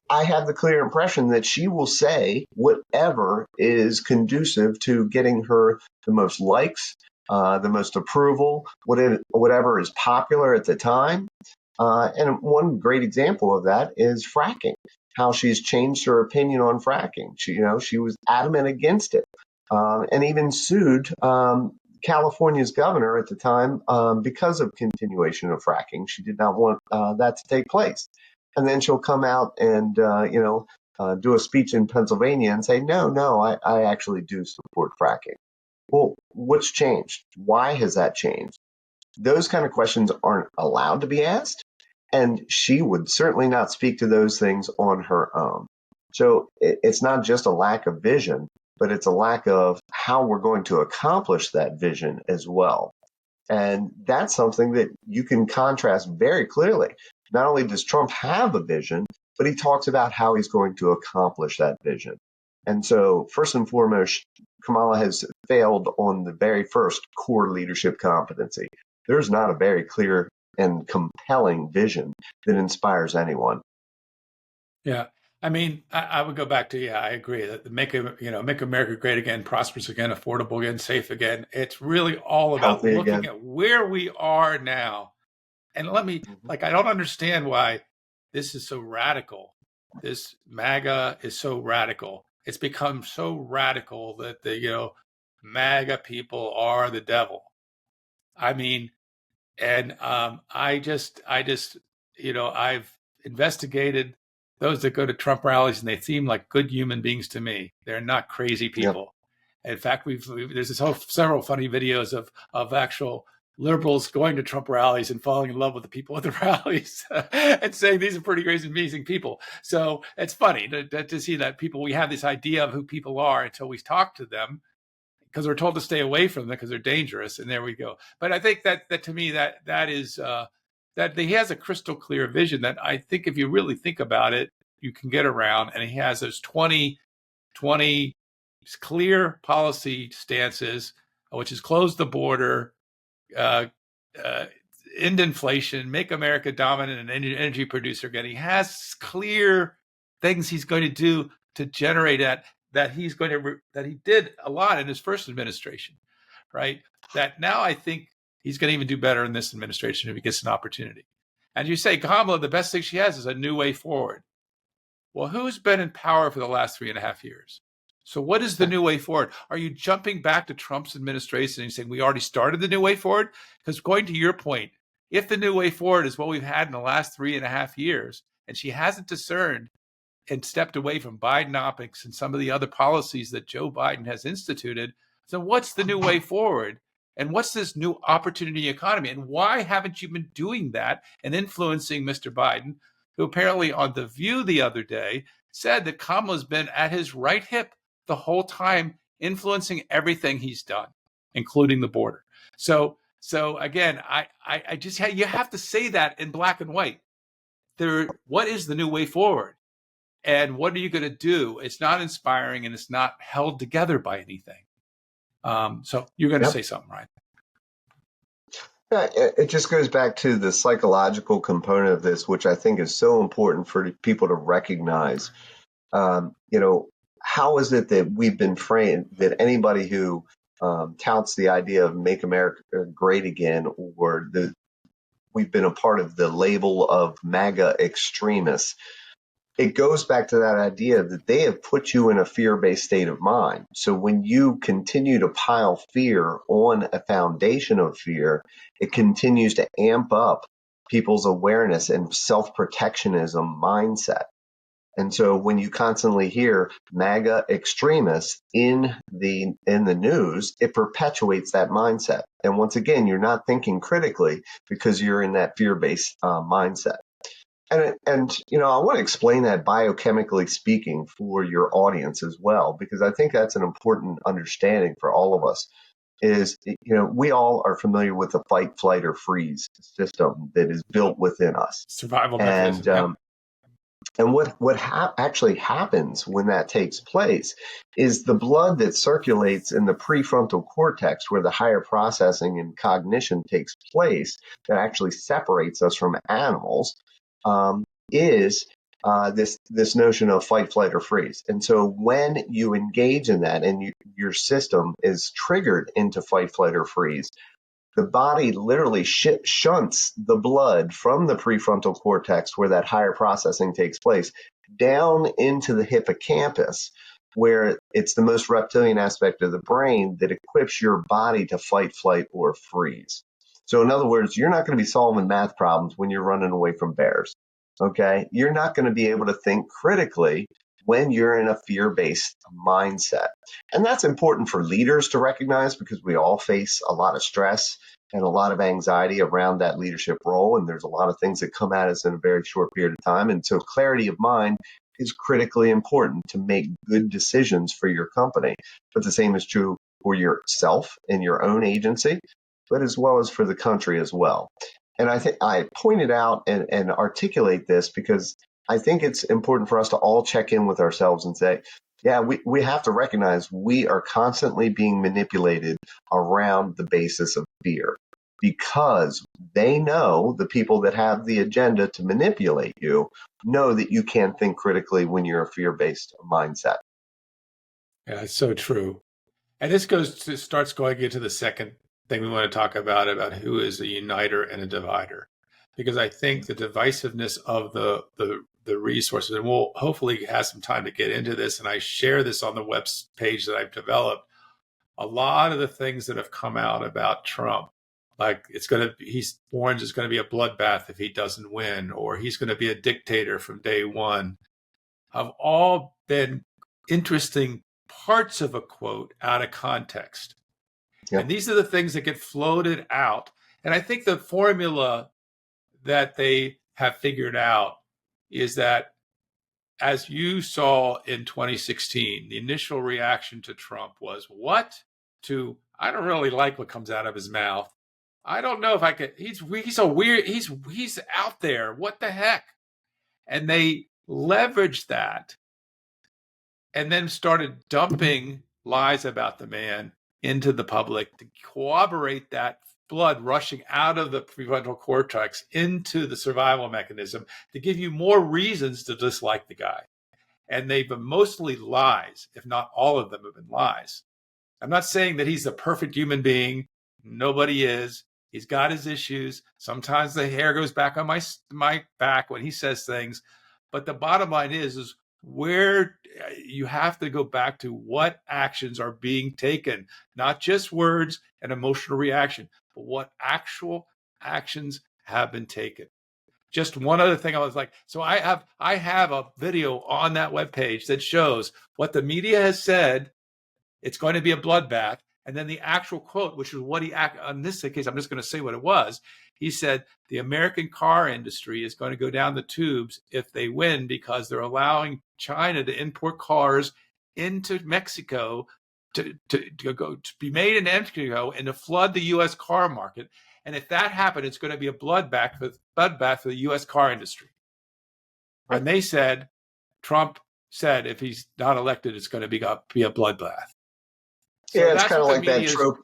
I have the clear impression that she will say whatever is conducive to getting her the most likes, the most approval, whatever is popular at the time. And one great example of that is fracking, how she's changed her opinion on fracking. She was adamant against it, and even sued California's governor at the time because of continuation of fracking. She did not want that to take place. And then she'll come out and, do a speech in Pennsylvania and say, no, I actually do support fracking. Well, what's changed? Why has that changed? Those kind of questions aren't allowed to be asked. And she would certainly not speak to those things on her own. So it's not just a lack of vision, but it's a lack of how we're going to accomplish that vision as well. And that's something that you can contrast very clearly. Not only does Trump have a vision, but he talks about how he's going to accomplish that vision. And so, first and foremost, Kamala has failed on the very first core leadership competency. There's not a very clear and compelling vision that inspires anyone. Yeah. I mean, I would go back to, I agree that make America great again, prosperous again, affordable again, safe again. It's really all about looking at where we are now. And I don't understand why this is so radical. This MAGA is so radical. It's become so radical that the, MAGA people are the devil. I mean, and I've investigated those that go to Trump rallies, and they seem like good human beings to me. They're not crazy people. Yep. In fact, there's several funny videos of actual liberals going to Trump rallies and falling in love with the people at the rallies and saying these are pretty crazy, amazing people. So it's funny to see that we have this idea of who people are until we talk to them, because we're told to stay away from them because they're dangerous. And there we go. But I think that to me, that is that he has a crystal clear vision that I think if you really think about it, you can get around. And he has those 20 clear policy stances, which is close the border, end inflation, make America dominant and energy producer again. He has clear things he's going to do to generate that he did a lot in his first administration, right? That now I think he's going to even do better in this administration if he gets an opportunity. And you say, Kamala, the best thing she has is a new way forward. Well, who's been in power for the last 3.5 years? So what is the new way forward? Are you jumping back to Trump's administration and saying we already started the new way forward? Because going to your point, if the new way forward is what we've had in the last 3.5 years, and she hasn't discerned and stepped away from Bidenomics and some of the other policies that Joe Biden has instituted, so what's the new way forward? And what's this new opportunity economy? And why haven't you been doing that and influencing Mr. Biden, who apparently on The View the other day said that Kamala's been at his right hip the whole time, influencing everything he's done, including the border. So again, I just you have to say that in black and white. What is the new way forward? And what are you going to do? It's not inspiring, and it's not held together by anything. So you're going to Yep. say something, right? Yeah, it just goes back to the psychological component of this, which I think is so important for people to recognize. You know, how is it that we've been framed, that anybody who touts the idea of make America great again, or we've been a part of the label of MAGA extremists, it goes back to that idea that they have put you in a fear-based state of mind. So when you continue to pile fear on a foundation of fear, it continues to amp up people's awareness and self-protectionism mindset. And so when you constantly hear MAGA extremists in the news, it perpetuates that mindset. And once again, you're not thinking critically because you're in that fear-based mindset. And you know, I want to explain that biochemically speaking for your audience as well, because I think that's an important understanding for all of us. Is, you know, we all are familiar with the fight, flight, or freeze system that is built within us, Survival and mechanism. Yep. Actually happens when that takes place is the blood that circulates in the prefrontal cortex, where the higher processing and cognition takes place, that actually separates us from animals, is this notion of fight, flight, or freeze. And so when you engage in that and your system is triggered into fight, flight, or freeze, the body literally shunts the blood from the prefrontal cortex, where that higher processing takes place, down into the hippocampus, where it's the most reptilian aspect of the brain that equips your body to fight, flight, or freeze. So in other words, you're not going to be solving math problems when you're running away from bears. Okay? You're not going to be able to think critically when you're in a fear-based mindset. And that's important for leaders to recognize, because we all face a lot of stress and a lot of anxiety around that leadership role. And there's a lot of things that come at us in a very short period of time. And so clarity of mind is critically important to make good decisions for your company. But the same is true for yourself and your own agency, but as well as for the country as well. And I think I pointed out and articulate this because I think it's important for us to all check in with ourselves and say, yeah, we have to recognize we are constantly being manipulated around the basis of fear, because they know, the people that have the agenda to manipulate you know that you can't think critically when you're a fear-based mindset. Yeah, it's so true. And this starts going into the second thing we want to talk about who is a uniter and a divider, because I think the divisiveness of the resources, and we'll hopefully have some time to get into this, and I share this on the web page that I've developed. A lot of the things that have come out about Trump, like he's warns it's going to be a bloodbath if he doesn't win, or he's going to be a dictator from day one, have all been interesting parts of a quote out of context. Yeah. And these are the things that get floated out. And I think the formula that they have figured out is that, as you saw in 2016, the initial reaction to Trump was what? To, I don't really like what comes out of his mouth. I don't know if I could. He's a weird. He's out there. What the heck? And they leveraged that, and then started dumping lies about the man into the public to corroborate that blood rushing out of the prefrontal cortex into the survival mechanism to give you more reasons to dislike the guy. And they've been mostly lies, if not all of them have been lies. I'm not saying that he's the perfect human being. Nobody is. He's got his issues. Sometimes the hair goes back on my back when he says things. But the bottom line is where you have to go back to what actions are being taken, not just words and emotional reaction, but what actual actions have been taken. Just one other thing, I was like, so I have a video on that webpage that shows what the media has said. It's going to be a bloodbath. And then the actual quote, which is what on this case, I'm just going to say what it was. He said, the American car industry is going to go down the tubes if they win, because they're allowing China to import cars into Mexico to be made in Mexico and to flood the U.S. car market. And if that happened, it's going to be a bloodbath for the U.S. car industry. Right. And they said, Trump said, if he's not elected, it's going to be a bloodbath. So Yeah, it's that's kind what of the like that media is. trope.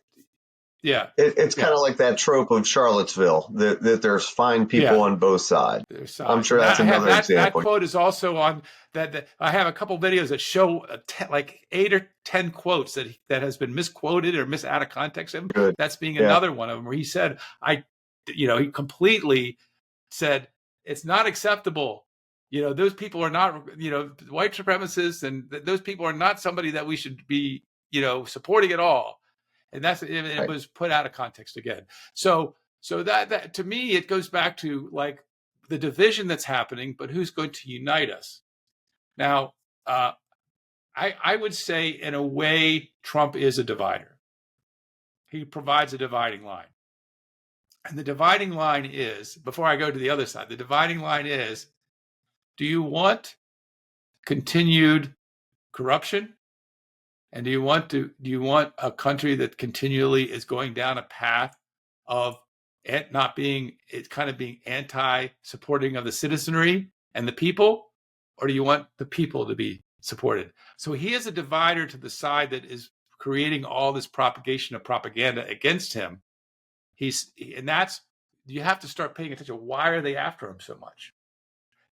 Yeah, It's kind yeah, of like that trope of Charlottesville, that there's fine people yeah. on both sides. Their I'm sides, sure and that's I have another that example. quote is also on that. I have a couple videos that show like 8 or 10 quotes that has been misquoted or mis out of context. Him Good. that's being Yeah. another one of them where he said, he completely said it's not acceptable. Those people are not, white supremacists, and those people are not somebody that we should be, supporting at all. And it Right. was put out of context again. So that to me, it goes back to like the division that's happening, but who's going to unite us? Now, I would say in a way, Trump is a divider. He provides a dividing line. And the dividing line is, before I go to the other side, the dividing line is, do you want continued corruption? And do you want a country that continually is going down a path of it not being, it's kind of being anti-supporting of the citizenry and the people? Or do you want the people to be supported? So he is a divider to the side that is creating all this propagation of propaganda against him. And that's, you have to start paying attention. Why are they after him so much?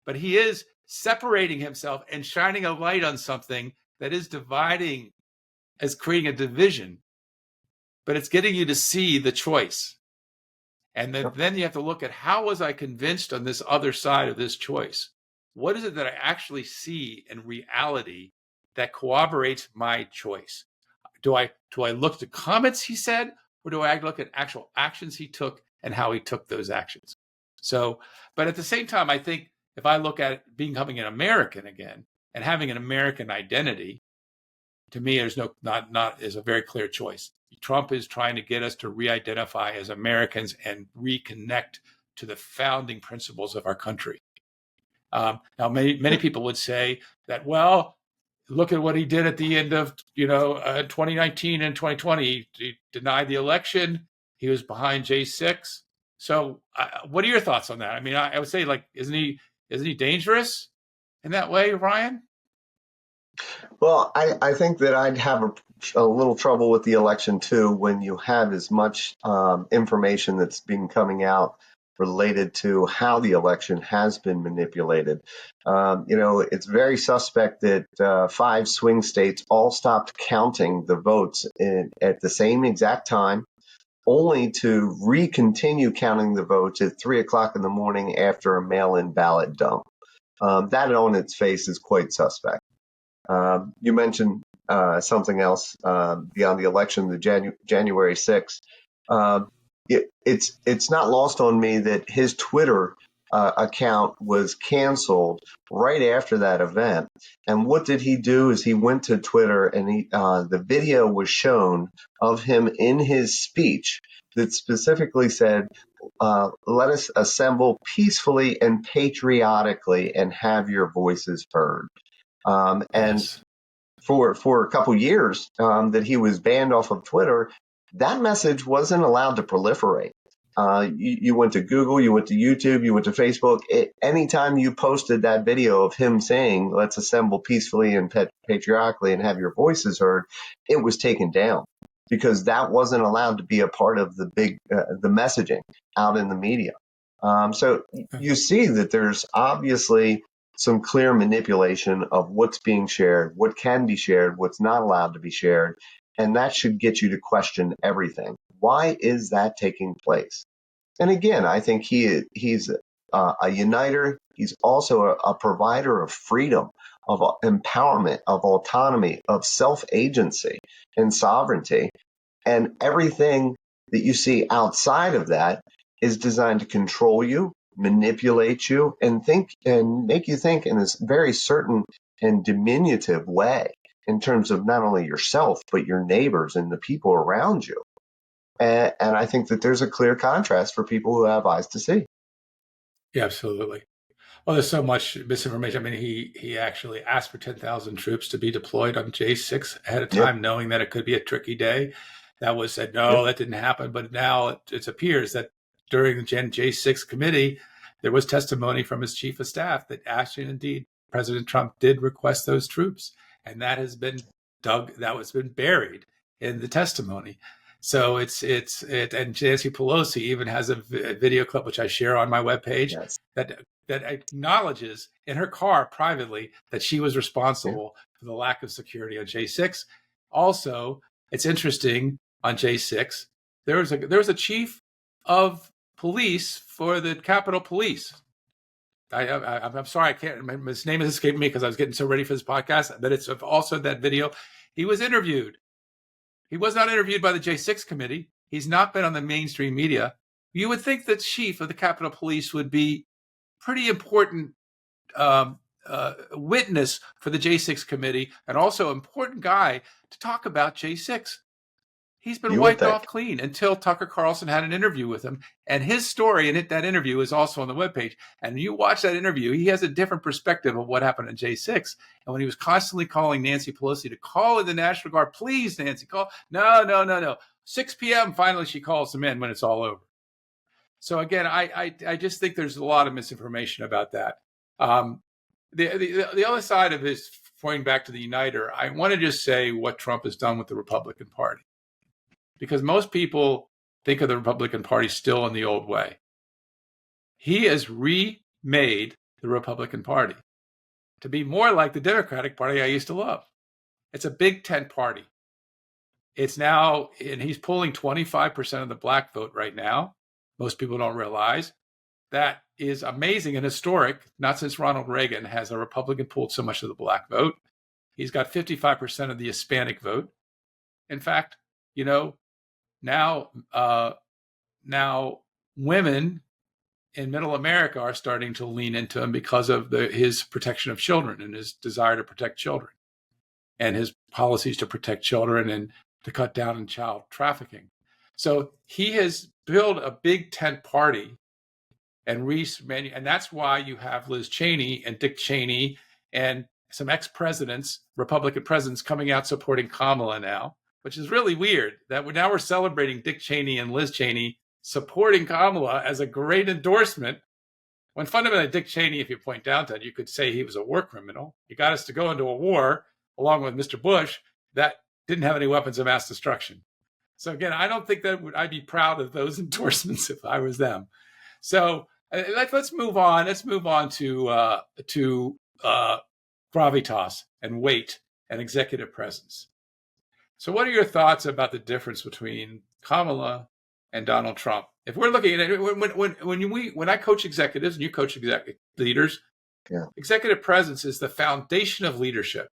But he is separating himself and shining a light on something that is dividing, as creating a division, but it's getting you to see the choice. And then you have to look at, how was I convinced on this other side of this choice? What is it that I actually see in reality that corroborates my choice? Do I look at comments he said, or do I look at actual actions he took and how he took those actions? So, but at the same time, I think if I look at becoming an American again and having an American identity, to me, there's not is a very clear choice. Trump is trying to get us to re-identify as Americans and reconnect to the founding principles of our country. Now, many people would say that, well, look at what he did at the end of 2019 and 2020. He denied the election. He was behind J6. So, what are your thoughts on that? I mean, I would say, like, isn't he dangerous in that way, Ryan? Well, I think that I'd have a little trouble with the election too when you have as much information that's been coming out related to how the election has been manipulated. It's very suspect that 5 swing states all stopped counting the votes at the same exact time, only to recontinue counting the votes at 3 o'clock in the morning after a mail-in ballot dump. That on its face is quite suspect. You mentioned something else beyond the election, the January 6th. It's not lost on me that his Twitter account was canceled right after that event. And what did he do? Is he went to Twitter, and the video was shown of him in his speech that specifically said, "Let us assemble peacefully and patriotically and have your voices heard." And Yes. for a couple years that he was banned off of Twitter, that message wasn't allowed to proliferate. You went to Google, you went to YouTube, you went to Facebook. Anytime you posted that video of him saying, "Let's assemble peacefully and patriotically and have your voices heard," it was taken down because that wasn't allowed to be a part of the messaging out in the media. So you see that there's obviously some clear manipulation of what's being shared, what can be shared, what's not allowed to be shared. And that should get you to question everything. Why is that taking place? And again, I think he's a uniter. He's also a provider of freedom, of empowerment, of autonomy, of self-agency and sovereignty. And everything that you see outside of that is designed to control you, manipulate you, and make you think in this very certain and diminutive way in terms of not only yourself, but your neighbors and the people around you. And I think that there's a clear contrast for people who have eyes to see. Yeah, absolutely. Well, there's so much misinformation. I mean, he actually asked for 10,000 troops to be deployed on J6 ahead of Yeah, time, knowing that it could be a tricky day. That was said, yeah, no, that didn't happen. But now it appears that during the J6 committee, there was testimony from his chief of staff that actually, indeed, President Trump did request those troops. And that has been that has been buried. in the testimony. So and Nancy Pelosi even has a video clip, which I share on my webpage, Yes. that acknowledges in her car privately that she was responsible for the lack of security on J6. Also, it's interesting on J6, there was a chief of police for the Capitol Police. I'm sorry, I can't remember. His name has escaped me because I was getting so ready for this podcast. But it's also that video. He was interviewed. He was not interviewed by the J6 committee. He's not been on the mainstream media. You would think the chief of the Capitol Police would be pretty important witness for the J6 committee, and also important guy to talk about J6. He's been wiped off clean until Tucker Carlson had an interview with him. And his story in that interview is also on the webpage. And you watch that interview, he has a different perspective of what happened in J6. And when he was constantly calling Nancy Pelosi to call in the National Guard, please, Nancy, call. No. 6 p.m., finally she calls him in when it's all over. So again, I just think there's a lot of misinformation about that. The other side of this, pointing back to the uniter, I want to just say what Trump has done with the Republican Party. Because most people think of the Republican Party still in the old way. He has remade the Republican Party to be more like the Democratic Party I used to love. It's a big tent party. It's now, and he's pulling 25% of the black vote right now. Most people don't realize. That is amazing and historic. Not since Ronald Reagan has a Republican pulled so much of the black vote. He's got 55% of the Hispanic vote. In fact, now women in Middle America are starting to lean into him because of his protection of children and his desire to protect children and his policies to protect children and to cut down on child trafficking. So he has built a big tent party and that's why you have Liz Cheney and Dick Cheney and some ex-presidents, Republican presidents, coming out supporting Kamala now, which is really weird that we're celebrating Dick Cheney and Liz Cheney supporting Kamala as a great endorsement, when fundamentally Dick Cheney, if you point down to it, you could say he was a war criminal. He got us to go into a war, along with Mr. Bush, that didn't have any weapons of mass destruction. So again, I don't think that I'd be proud of those endorsements if I was them. So let's move on. Let's move on to gravitas and weight and executive presence. So what are your thoughts about the difference between Kamala and Donald Trump? If we're looking at it, when I coach executives and you coach executive leaders, executive presence is the foundation of leadership.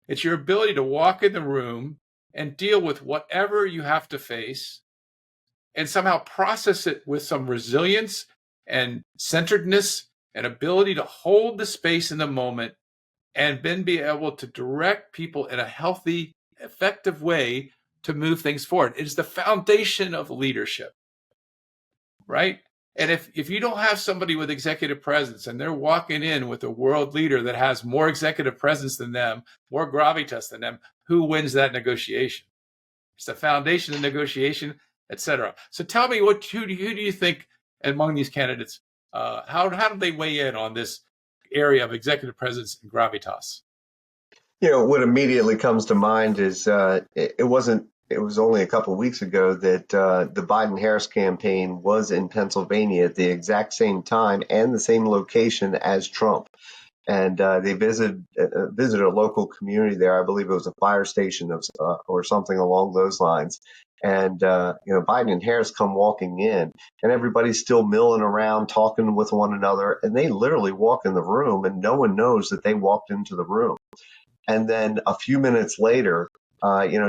It's your ability to walk in the room and deal with whatever you have to face and somehow process it with some resilience and centeredness and ability to hold the space in the moment and then be able to direct people in a healthy, effective way to move things forward. It is the foundation of leadership, right? And if you don't have somebody with executive presence and they're walking in with a world leader that has more executive presence than them, more gravitas than them, who wins that negotiation? It's the foundation of negotiation, etc. So tell me, who do you think among these candidates, how do they weigh in on this area of executive presence and gravitas? What immediately comes to mind is it was only a couple of weeks ago that the Biden-Harris campaign was in Pennsylvania at the exact same time and the same location as Trump. And they visited a local community there. I believe it was a fire station or something along those lines. And, Biden and Harris come walking in and everybody's still milling around, talking with one another. And they literally walk in the room and no one knows that they walked into the room. And then a few minutes later,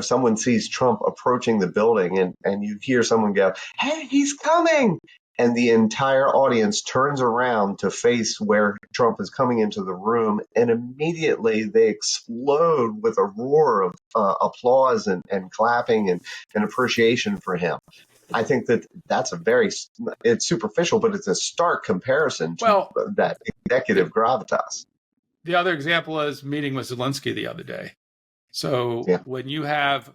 someone sees Trump approaching the building and you hear someone go, "Hey, he's coming." And the entire audience turns around to face where Trump is coming into the room. And immediately they explode with a roar of applause and clapping and appreciation for him. I think that's it's superficial, but it's a stark comparison to that executive gravitas. The other example is meeting with Zelensky the other day. So when you have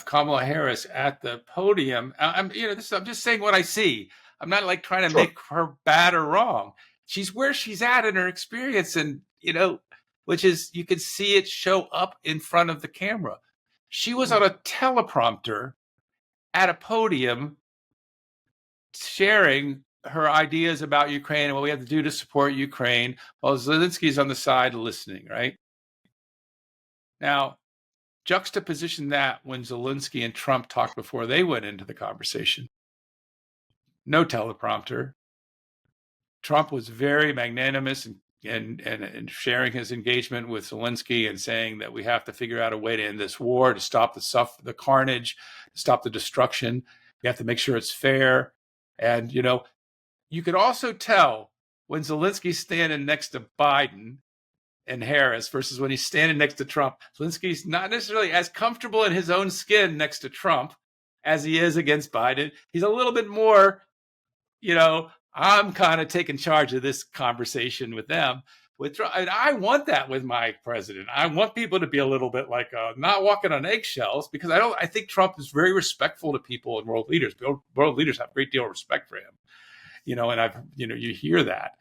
Kamala Harris at the podium, I'm just saying what I see. I'm not like trying to make her bad or wrong. She's where she's at in her experience, and which is you could see it show up in front of the camera. She was on a teleprompter at a podium sharing her ideas about Ukraine and what we have to do to support Ukraine, while Zelensky's on the side listening, right? Now, juxtaposition that when Zelensky and Trump talked before they went into the conversation. No teleprompter. Trump was very magnanimous and sharing his engagement with Zelensky and saying that we have to figure out a way to end this war, to stop the carnage, to stop the destruction. We have to make sure it's fair. And, you could also tell when Zelensky's standing next to Biden and Harris versus when he's standing next to Trump. Zelensky's not necessarily as comfortable in his own skin next to Trump as he is against Biden. He's a little bit more, I'm kind of taking charge of this conversation with them. With Trump. And I want that with my president. I want people to be a little bit like not walking on eggshells, because I think Trump is very respectful to people and world leaders. World leaders have a great deal of respect for him. And you hear that.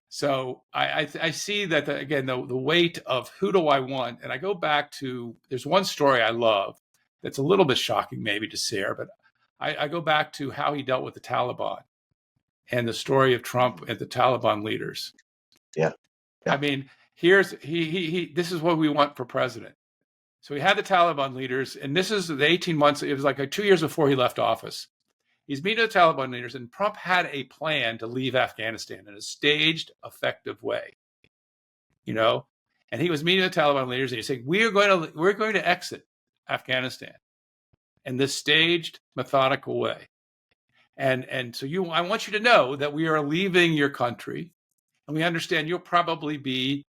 So I see that again, the weight of who do I want? And I go back to, there's one story I love that's a little bit shocking maybe to share, but I go back to how he dealt with the Taliban and the story of Trump and the Taliban leaders. Yeah. I mean, this is what we want for president. So he had the Taliban leaders, and this is the 18 months, it was like 2 years before he left office. He's meeting the Taliban leaders, and Trump had a plan to leave Afghanistan in a staged, effective way. And he was meeting the Taliban leaders, and he's saying, we're going to exit Afghanistan in this staged, methodical way. And so I want you to know that we are leaving your country, and we understand you'll probably be,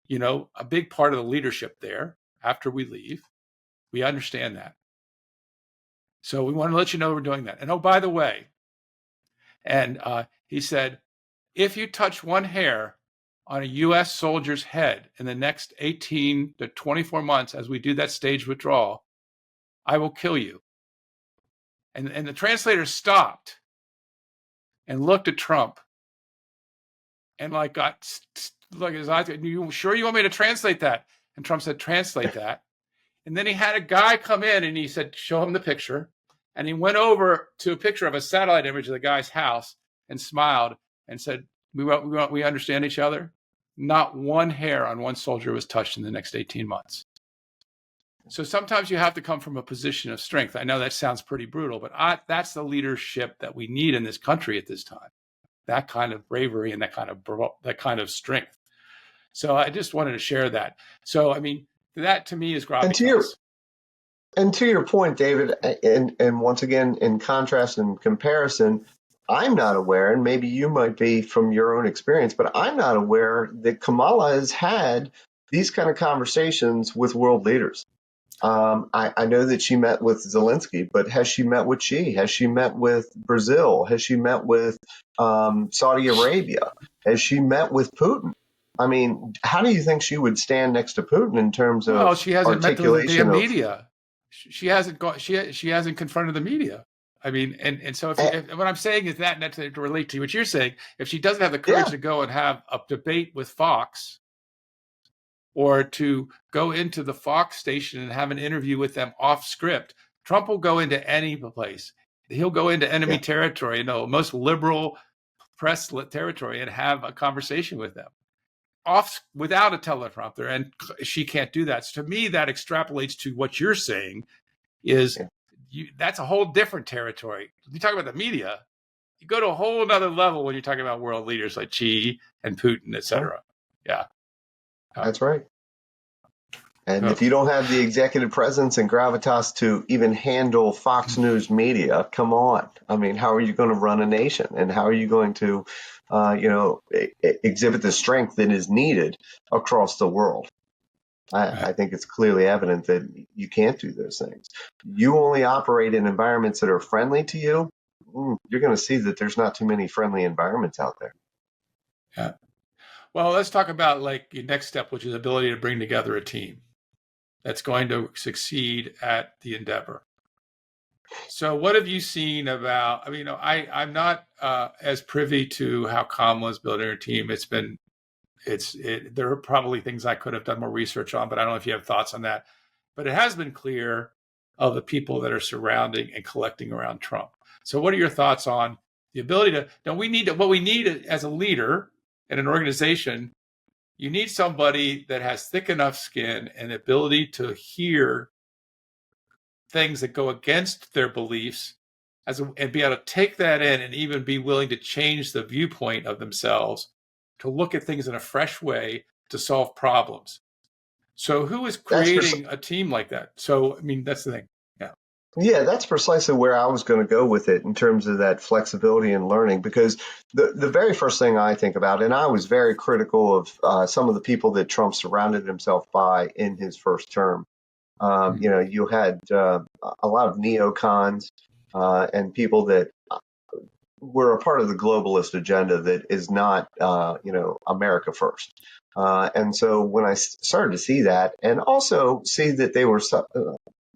a big part of the leadership there after we leave. We understand that. So we want to let you know we're doing that. And oh, by the way, and he said, if you touch one hair on a U.S. soldier's head in the next 18 to 24 months as we do that staged withdrawal, I will kill you. And the translator stopped and looked at Trump and got his eyes. You sure you want me to translate that? And Trump said, translate that. And then he had a guy come in and he said, show him the picture. And he went over to a picture of a satellite image of the guy's house and smiled and said, we understand each other. Not one hair on one soldier was touched in the next 18 months. So sometimes you have to come from a position of strength. I know that sounds pretty brutal, but that's the leadership that we need in this country at this time. That kind of bravery and that kind of strength. So I just wanted to share that. So, I mean, that to me is gravitas. And to your point, David, and once again, in contrast and comparison, I'm not aware, and maybe you might be from your own experience, but I'm not aware that Kamala has had these kind of conversations with world leaders. I know that she met with Zelensky, but has she met with Xi? Has she met with Brazil? Has she met with Saudi Arabia? Has she met with Putin? I mean, how do you think she would stand next to Putin in terms of well, she hasn't met the media. She hasn't confronted the media. I mean, and so if what I'm saying is that, and that's to relate to what you're saying, if she doesn't have the courage to go and have a debate with Fox, or to go into the Fox station and have an interview with them off script, Trump will go into any place. He'll go into enemy territory, most liberal press territory, and have a conversation with them without a teleprompter. And she can't do that. So to me, that extrapolates to what you're saying is that's a whole different territory. You talk about the media, you go to a whole other level when you're talking about world leaders like Xi and Putin, et cetera. Yeah. That's right. And if you don't have the executive presence and gravitas to even handle Fox News media, come on. I mean, how are you going to run a nation? And how are you going to, exhibit the strength that is needed across the world? I think it's clearly evident that you can't do those things. You only operate in environments that are friendly to you. You're going to see that there's not too many friendly environments out there. Yeah. Well, let's talk about your next step, which is ability to bring together a team that's going to succeed at the endeavor. So what have you seen about, I'm not as privy to how Kamala's building her team. It's been There are probably things I could have done more research on, but I don't know if you have thoughts on that. But it has been clear of the people that are surrounding and collecting around Trump. So what are your thoughts on the ability to, now what we need as a leader in an organization, you need somebody that has thick enough skin and ability to hear things that go against their beliefs and be able to take that in and even be willing to change the viewpoint of themselves to look at things in a fresh way to solve problems. So who is creating a team like that? So, I mean, that's the thing. Yeah. Yeah, that's precisely where I was going to go with it in terms of that flexibility and learning, because the very first thing I think about, and I was very critical of some of the people that Trump surrounded himself by in his first term. You had a lot of neocons and people that were a part of the globalist agenda that is not, America first. And so when I started to see that, and also see that they were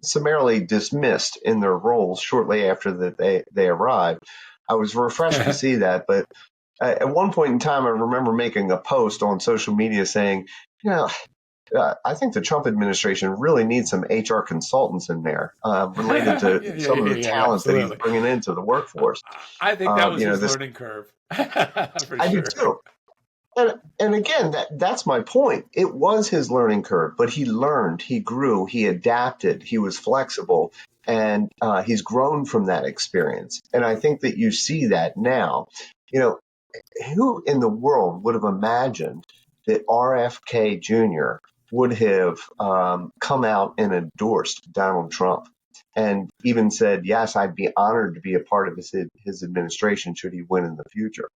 summarily dismissed in their roles shortly after that they arrived, I was refreshed to see that. But at one point in time, I remember making a post on social media saying, I think the Trump administration really needs some HR consultants in there related to some of the talent that he's bringing into the workforce. I think that was his learning curve. For I sure. do too. And again, that's my point. It was his learning curve, but he learned, he grew, he adapted, he was flexible, and he's grown from that experience. And I think that you see that now. Who in the world would have imagined that RFK Jr. would have come out and endorsed Donald Trump and even said, yes, I'd be honored to be a part of his administration should he win in the future.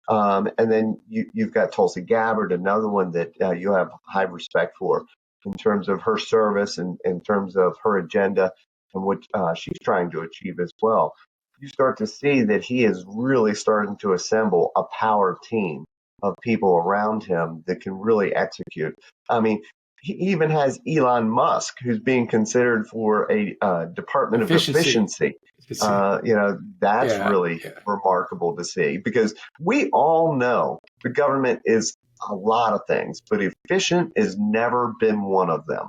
And then you've got Tulsi Gabbard, another one that you have high respect for in terms of her service and in terms of her agenda and what she's trying to achieve as well. You start to see that he is really starting to assemble a power team of people around him that can really execute. I mean, he even has Elon Musk, who's being considered for a Department of Efficiency. That's really remarkable to see, because we all know the government is a lot of things, but efficient has never been one of them.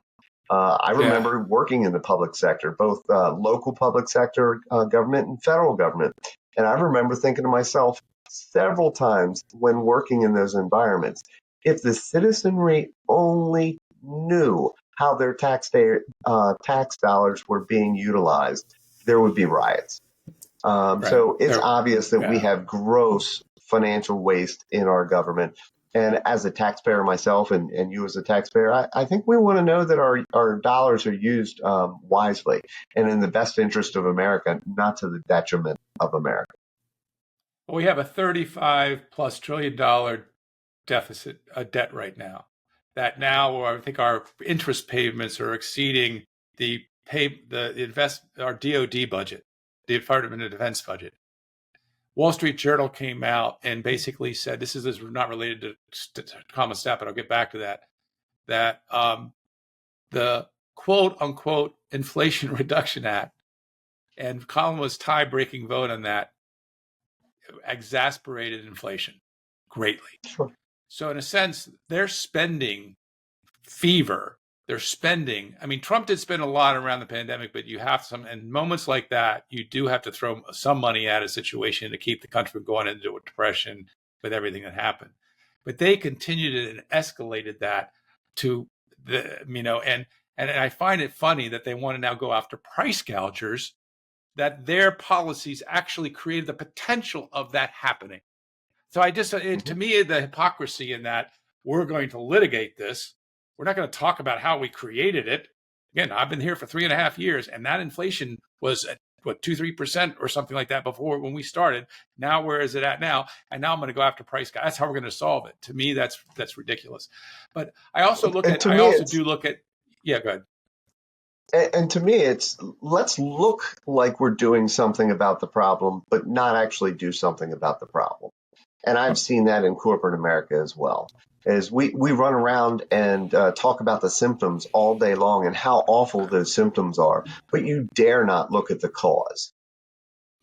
I remember working in the public sector, both local public sector government and federal government. And I remember thinking to myself several times when working in those environments, if the citizenry only knew how their tax dollars were being utilized, there would be riots. So it's obvious that we have gross financial waste in our government. And as a taxpayer myself, and you as a taxpayer, I think we want to know that our dollars are used wisely and in the best interest of America, not to the detriment of America. Well, we have a $35+ trillion deficit, debt right now. That now, I think our interest payments are exceeding our DoD budget, the Department of Defense budget. Wall Street Journal came out and basically said, this is not related to common staff, but I'll get back to that the quote unquote Inflation Reduction Act and columnist tie-breaking vote on that exasperated inflation greatly. Sure. So in a sense, they're spending fever. They're spending. I mean, Trump did spend a lot around the pandemic, but you have some, and moments like that, you do have to throw some money at a situation to keep the country from going into a depression with everything that happened. But they continued and escalated that to and I find it funny that they want to now go after price gougers, that their policies actually created the potential of that happening. So to me, the hypocrisy in that we're going to litigate this. We're not going to talk about how we created it. Again, I've been here for 3.5 years, and that inflation was at 2-3% or something like that before when we started. Now, where is it at now? And now I'm going to go after price guys. That's how we're going to solve it. To me, that's ridiculous. But I also go ahead. Yeah, go ahead. And to me, it's let's look like we're doing something about the problem, but not actually do something about the problem. And I've seen that in corporate America as well. Is we run around and talk about the symptoms all day long and how awful those symptoms are, but you dare not look at the cause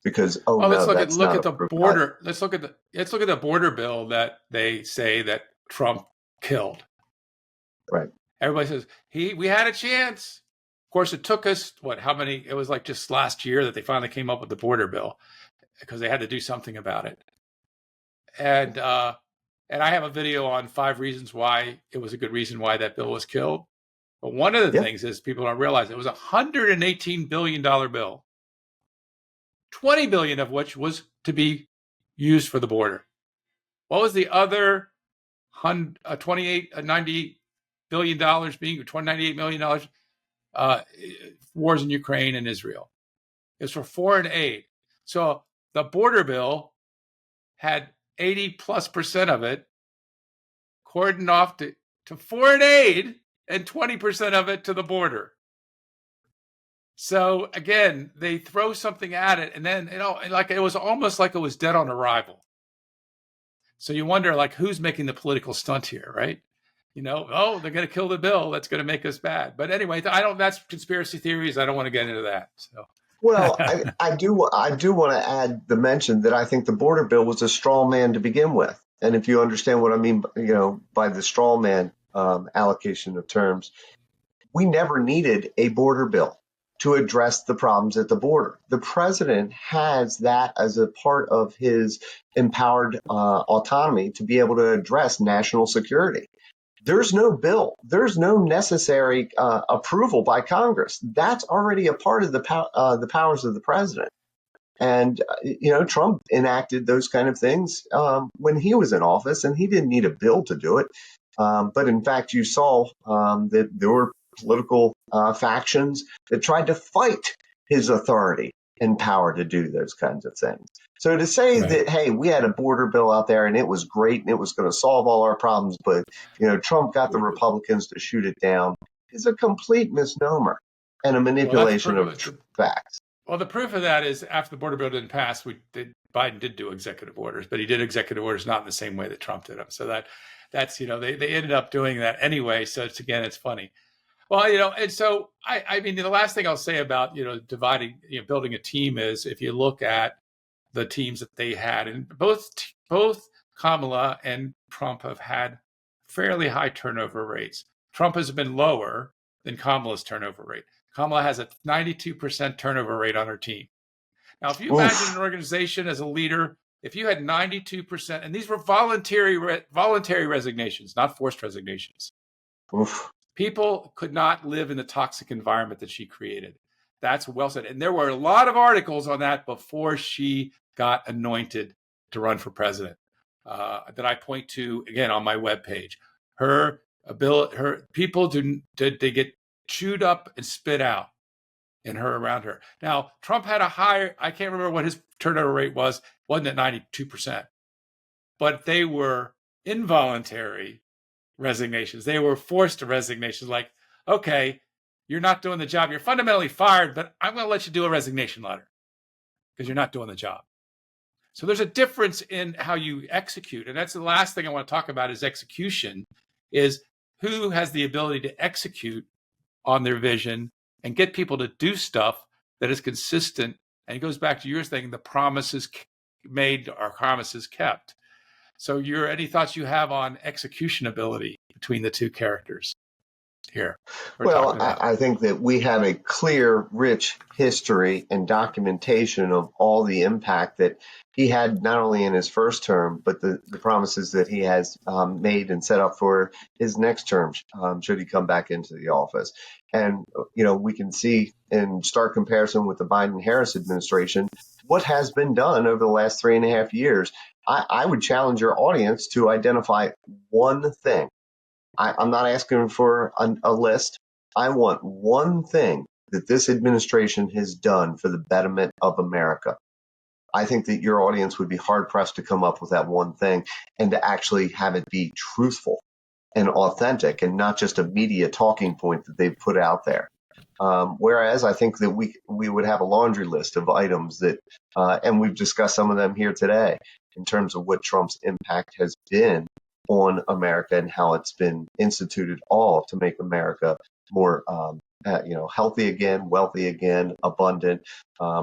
because let's look at the border. Let's look at the border bill that they say that Trump killed. Right. Everybody says we had a chance. Of course, it took us it was like just last year that they finally came up with the border bill because they had to do something about it. And I have a video on 5 reasons why it was a good reason why that bill was killed. But one of the things is people don't realize it was a $118 billion bill, 20 billion of which was to be used for the border. What was the other $98 billion being $98 million wars in Ukraine and Israel? It's for foreign aid. So the border bill had 80+% of it cordoned off to foreign aid and 20% of it to the border. So again, they throw something at it, and then it was almost like it was dead on arrival. So you wonder, like, who's making the political stunt here, right? They're going to kill the bill. That's going to make us bad. But anyway, that's conspiracy theories. I don't want to get into that. So. Well, I do want to add the mention that I think the border bill was a straw man to begin with. And if you understand what I mean, by the straw man allocation of terms, we never needed a border bill to address the problems at the border. The president has that as a part of his empowered autonomy to be able to address national security. There's no bill. There's no necessary approval by Congress. That's already a part of the powers of the president. And, Trump enacted those kind of things when he was in office, and he didn't need a bill to do it. But in fact, you saw that there were political factions that tried to fight his authority and power to do those kinds of things. So to say that, hey, we had a border bill out there and it was great and it was going to solve all our problems, but, Trump got the Republicans to shoot it down is a complete misnomer and a manipulation of facts. Well, the proof of that is after the border bill didn't pass, Biden did do executive orders, but he did executive orders not in the same way that Trump did them. So that's they ended up doing that anyway. So it's funny. Well, and so I mean, the last thing I'll say about, dividing, building a team is if you look at the teams that they had, and both Kamala and Trump have had fairly high turnover rates. Trump has been lower than Kamala's turnover rate. Kamala has a 92% turnover rate on her team. Now, if you imagine an organization as a leader, if you had 92%, and these were voluntary resignations, not forced resignations. Oof. People could not live in the toxic environment that she created. That's well said. And there were a lot of articles on that before she got anointed to run for president that I point to, again, on my webpage. Her people they get chewed up and spit out in her around her. Now, Trump had a higher, I can't remember what his turnover rate was, wasn't at 92%. But they were involuntary resignations. They were forced resignations, like, okay, you're not doing the job. You're fundamentally fired, but I'm going to let you do a resignation letter because you're not doing the job. So there's a difference in how you execute. And that's the last thing I want to talk about is execution, is who has the ability to execute on their vision and get people to do stuff that is consistent. And it goes back to your thing, the promises made are promises kept. So any thoughts you have on execution ability between the two characters here? Well, I think that we have a clear, rich history and documentation of all the impact that he had not only in his first term, but the promises that he has made and set up for his next term, should he come back into the office. And, we can see in stark comparison with the Biden-Harris administration, what has been done over the last 3.5 years. I would challenge your audience to identify one thing. I'm not asking for a list. I want one thing that this administration has done for the betterment of America. I think that your audience would be hard-pressed to come up with that one thing and to actually have it be truthful and authentic and not just a media talking point that they've put out there. Whereas I think that we would have a laundry list of items that, and we've discussed some of them here today, in terms of what Trump's impact has been on America and how it's been instituted all to make America more, healthy again, wealthy again, abundant,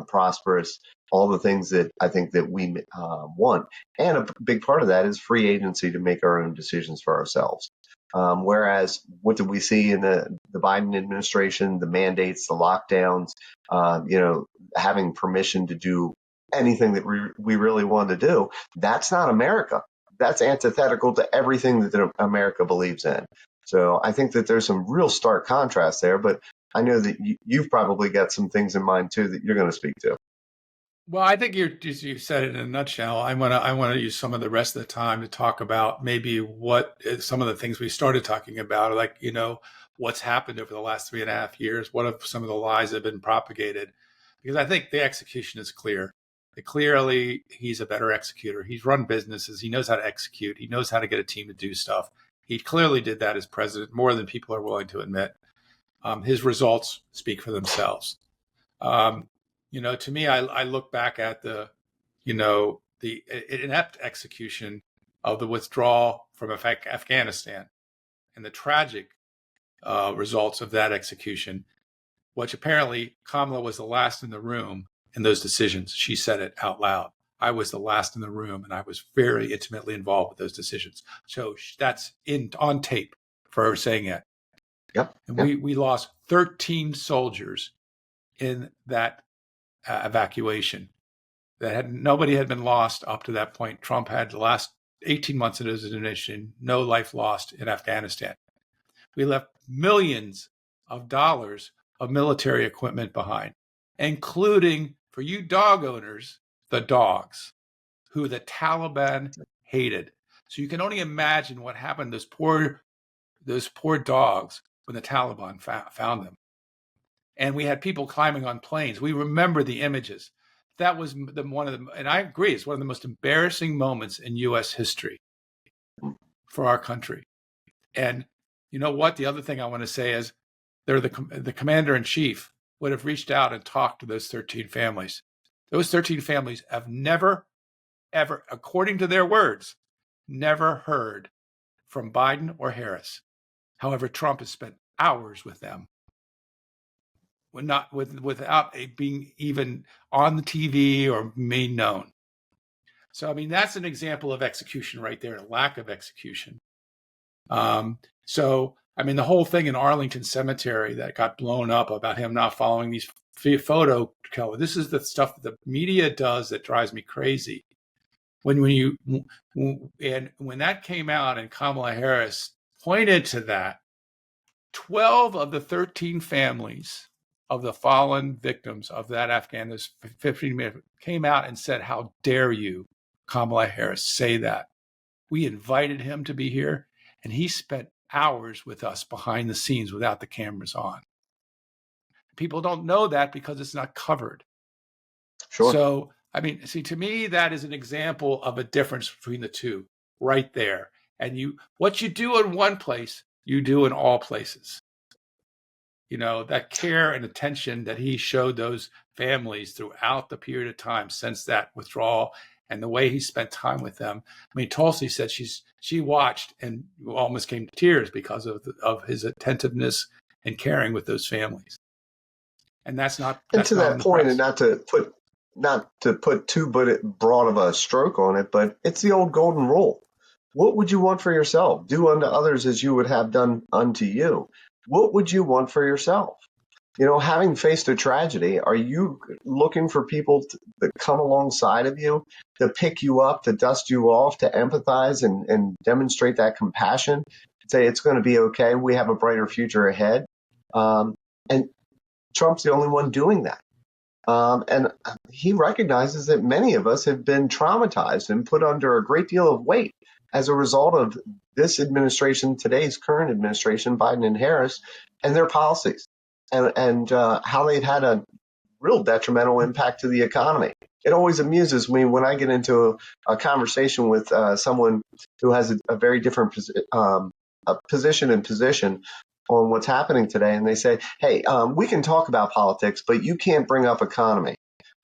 prosperous, all the things that I think that we want. And a big part of that is free agency to make our own decisions for ourselves. Whereas what did we see in the Biden administration, the mandates, the lockdowns, having permission to do anything that we really want to do? That's not America. That's antithetical to everything that America believes in. So I think that there's some real stark contrast there, but I know that you've probably got some things in mind too that you're going to speak to. Well, I think you said it in a nutshell. I want to use some of the rest of the time to talk about maybe what some of the things we started talking about, like, what's happened over the last 3.5 years. What are some of the lies that have been propagated? Because I think the execution is clear. Clearly, he's a better executor. He's run businesses. He knows how to execute. He knows how to get a team to do stuff. He clearly did that as president more than people are willing to admit. His results speak for themselves. To me, I look back at the inept execution of the withdrawal from Afghanistan and the tragic results of that execution, which apparently Kamala was the last in the room in those decisions. She said it out loud. I was the last in the room, and I was very intimately involved with those decisions. So that's on tape for her saying it. Yep. And we lost 13 soldiers in that evacuation. Nobody had been lost up to that point. Trump had the last 18 months of his administration, no life lost in Afghanistan. We left millions of dollars of military equipment behind, including, for you dog owners, the dogs, who the Taliban hated. So you can only imagine what happened to those poor dogs when the Taliban found them. And we had people climbing on planes. We remember the images. That was and I agree, it's one of the most embarrassing moments in U.S. history for our country. And you know what? The other thing I want to say is the commander-in-chief would have reached out and talked to those 13 families. Those 13 families have never, ever, according to their words, never heard from Biden or Harris. However, Trump has spent hours with them, without being even on the TV or made known. So, I mean, that's an example of execution right there, a lack of execution. So, I mean, the whole thing in Arlington Cemetery that got blown up about him not following these photo color. This is the stuff that the media does that drives me crazy. When that came out and Kamala Harris pointed to that, 12 of the 13 families of the fallen victims of that Afghanistan 15 minutes came out and said, "How dare you, Kamala Harris, say that? We invited him to be here, and he spent hours with us behind the scenes without the cameras on." People don't know that because it's not covered. Sure. So, I mean, see, to me, that is an example of a difference between the two right there. And what you do in one place, you do in all places. That care and attention that he showed those families throughout the period of time since that withdrawal, and the way he spent time with them. I mean, Tulsi said she watched and almost came to tears because of his attentiveness and caring with those families. And that's not. And to that point, and not to put too broad of a stroke on it, but it's the old golden rule. What would you want for yourself? Do unto others as you would have done unto you. What would you want for yourself? Having faced a tragedy, are you looking for people that come alongside of you, to pick you up, to dust you off, to empathize and demonstrate that compassion, say it's going to be okay, we have a brighter future ahead? And Trump's the only one doing that. And he recognizes that many of us have been traumatized and put under a great deal of weight as a result of this administration, today's current administration, Biden and Harris, and their policies, and how they've had a real detrimental impact to the economy. It always amuses me when I get into a conversation with someone who has a very different position and position on what's happening today, and they say, "Hey, we can talk about politics, but you can't bring up economy."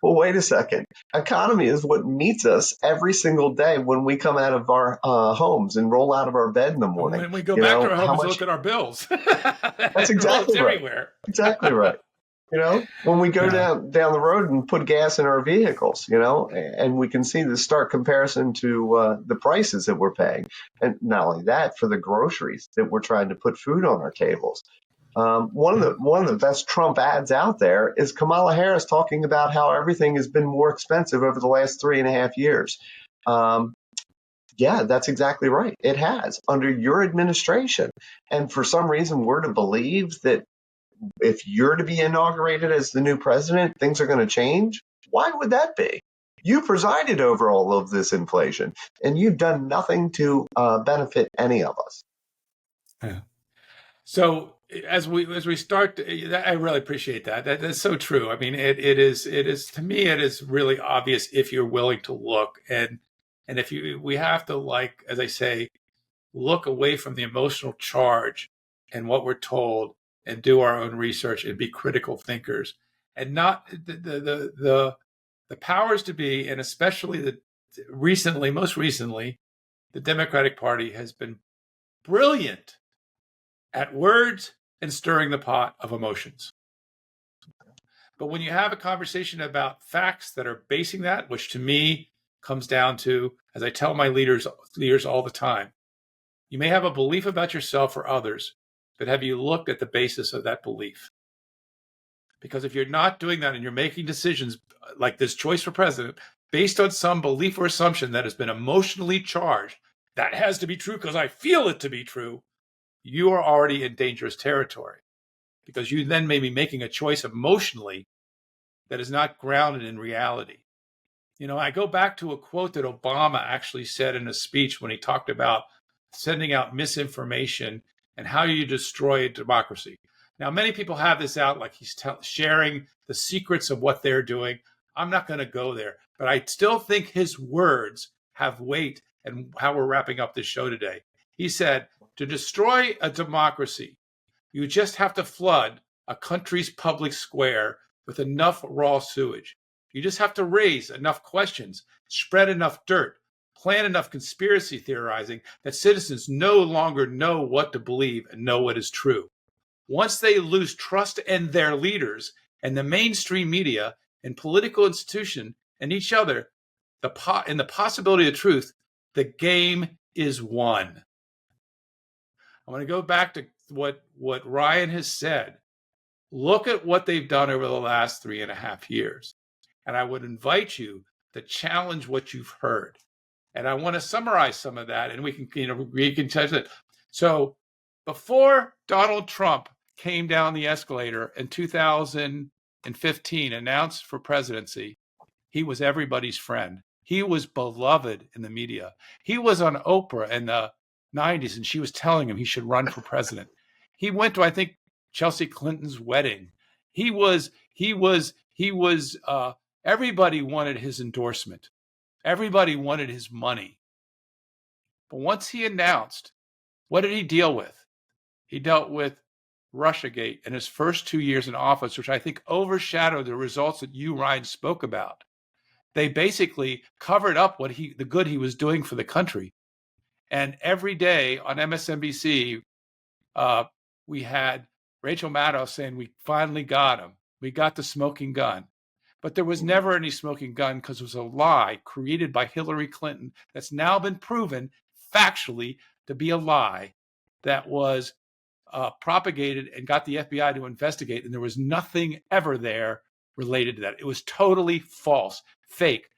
Well, wait a second. Economy is what meets us every single day when we come out of our homes and roll out of our bed in the morning. When we go back to our homes and look at our bills. That's exactly right. Everywhere. Exactly right. when we go Yeah. down the road and put gas in our vehicles, and we can see the stark comparison to the prices that we're paying. And not only that, for the groceries that we're trying to put food on our tables. One of the best Trump ads out there is Kamala Harris talking about how everything has been more expensive over the last 3.5 years. Um, yeah, that's exactly right. It has under your administration. And for some reason, we're to believe that if you're to be inaugurated as the new president, things are going to change. Why would that be? You presided over all of this inflation, and you've done nothing to benefit any of us. Yeah. So as we start, I really appreciate that. That's so true. I mean, it is to me, it is really obvious if you're willing to look, and if you we have to, like, as I say, look away from the emotional charge and what we're told, and do our own research and be critical thinkers, and not the powers to be, and especially most recently, the Democratic Party has been brilliant at words and stirring the pot of emotions. But when you have a conversation about facts that are basing that, which to me comes down to, as I tell my leaders all the time, you may have a belief about yourself or others, but have you looked at the basis of that belief? Because if you're not doing that and you're making decisions like this choice for president based on some belief or assumption that has been emotionally charged, that has to be true because I feel it to be true, you are already in dangerous territory, because you then may be making a choice emotionally that is not grounded in reality. I go back to a quote that Obama actually said in a speech when he talked about sending out misinformation and how you destroy a democracy. Now, many people have this out like he's sharing the secrets of what they're doing. I'm not going to go there, but I still think his words have weight and how we're wrapping up this show today. He said, to destroy a democracy, you just have to flood a country's public square with enough raw sewage. You just have to raise enough questions, spread enough dirt, plan enough conspiracy theorizing that citizens no longer know what to believe and know what is true. Once they lose trust in their leaders and the mainstream media and political institution and each other, in the possibility of truth, the game is won. I want to go back to what Ryan has said. Look at what they've done over the last 3.5 years. And I would invite you to challenge what you've heard. And I want to summarize some of that, and we can touch it. So before Donald Trump came down the escalator in 2015, announced for presidency, he was everybody's friend. He was beloved in the media. He was on Oprah in the 90s, and she was telling him he should run for president. He went to, I think, Chelsea Clinton's wedding. He was, everybody wanted his endorsement. Everybody wanted his money. But once he announced, what did he deal with? He dealt with Russiagate in his first 2 years in office, which I think overshadowed the results that you, Ryan, spoke about. They basically covered up the good he was doing for the country. And every day on MSNBC, we had Rachel Maddow saying, we finally got him. We got the smoking gun. But there was never any smoking gun, because it was a lie created by Hillary Clinton that's now been proven factually to be a lie that was propagated and got the FBI to investigate. And there was nothing ever there related to that. It was totally false, fake.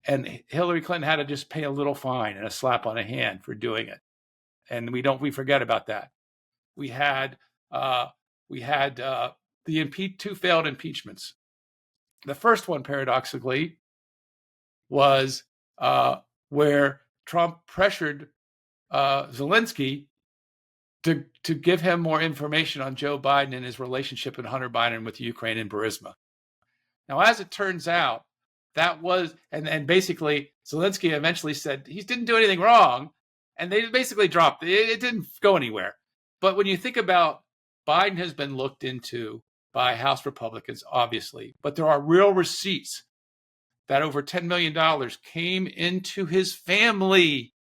And Hillary Clinton had to just pay a little fine and a slap on the hand for doing it. And we forget about that. We had the two failed impeachments. The first one, paradoxically, was where Trump pressured Zelensky to give him more information on Joe Biden and his relationship with Hunter Biden with Ukraine and Burisma. Now, as it turns out, that was, and basically Zelensky eventually said he didn't do anything wrong, and they basically dropped it. It didn't go anywhere. But when you think about, Biden has been looked into by House Republicans, obviously, but there are real receipts that over $10 million came into his family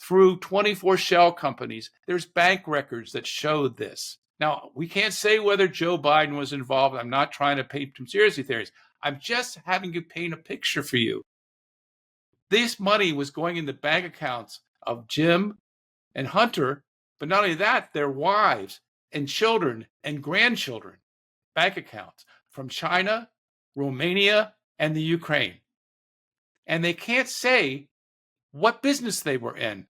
through 24 shell companies. There's bank records that show this. Now, we can't say whether Joe Biden was involved. I'm not trying to paint conspiracy theories. I'm just having to paint a picture for you. This money was going into bank accounts of Jim and Hunter, but not only that, their wives and children and grandchildren, bank accounts from China, Romania, and the Ukraine. And they can't say what business they were in.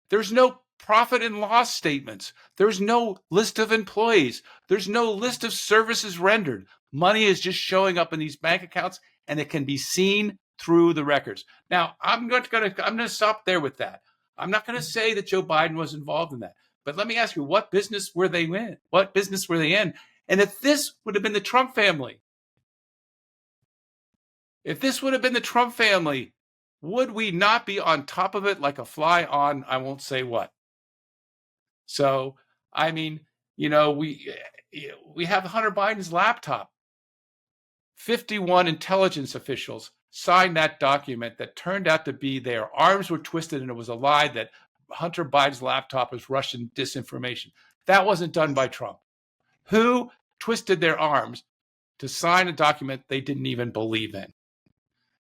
There's no profit and loss statements. There's no list of employees. There's no list of services rendered. Money is just showing up in these bank accounts, and it can be seen through the records. Now, I'm going to stop there with that. I'm not going to say that Joe Biden was involved in that. But let me ask you, what business were they in? What business were they in? And if this would have been the Trump family, would we not be on top of it like a fly on I won't say what? So, I mean, we have Hunter Biden's laptop. 51 intelligence officials signed that document that turned out to be their arms were twisted, and it was a lie that Hunter Biden's laptop was Russian disinformation. That wasn't done by Trump. Who twisted their arms to sign a document they didn't even believe in?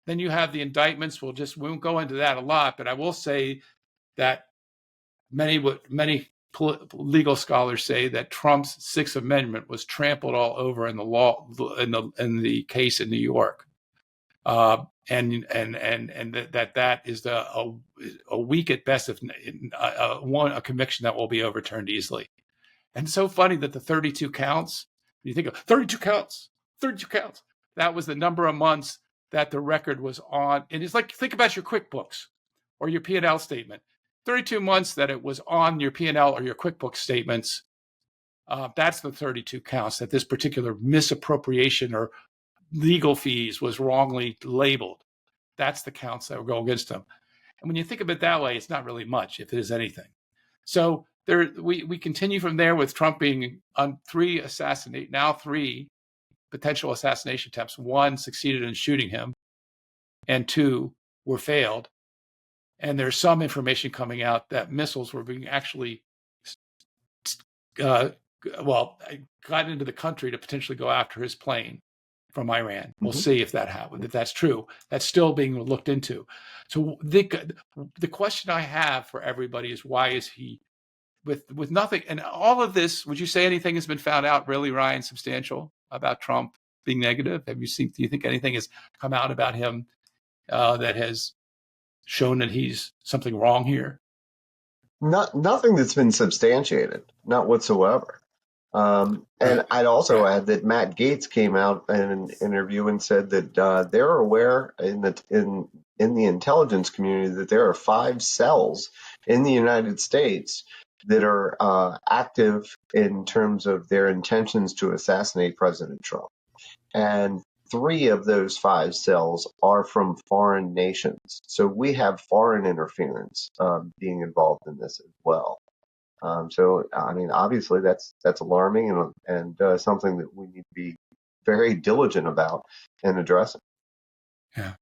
Then you have the indictments. We won't go into that a lot, but I will say that many legal scholars say that Trump's Sixth Amendment was trampled all over in the law in the case in New York, and that is a weak at best, if a conviction that will be overturned easily. And it's so funny that the 32 counts. You think of 32 counts, that was the number of months that the record was on. And it's like, think about your QuickBooks or your P&L statement. 32 months that it was on your P&L or your QuickBooks statements. That's the 32 counts that this particular misappropriation or legal fees was wrongly labeled. That's the counts that will go against them. And when you think of it that way, it's not really much, if it is anything. So we continue from there with Trump being on three potential assassination attempts. One succeeded in shooting him, and two were failed. And there's some information coming out that missiles were being actually, got into the country to potentially go after his plane from Iran. We'll see if that happened, if that's true. That's still being looked into. So the question I have for everybody is, why is he with nothing? And all of this, would you say anything has been found out really, Ryan, substantial about Trump being negative? Do you think anything has come out about him that has shown that he's something wrong here? Nothing that's been substantiated, not whatsoever. And I'd also add that Matt Gaetz came out in an interview and said that they're aware in the intelligence community that there are 5 cells in the United States that are active in terms of their intentions to assassinate President Trump. And 3 of those 5 cells are from foreign nations. So we have foreign interference being involved in this as well. So, I mean, obviously that's alarming and something that we need to be very diligent about and addressing. Yeah.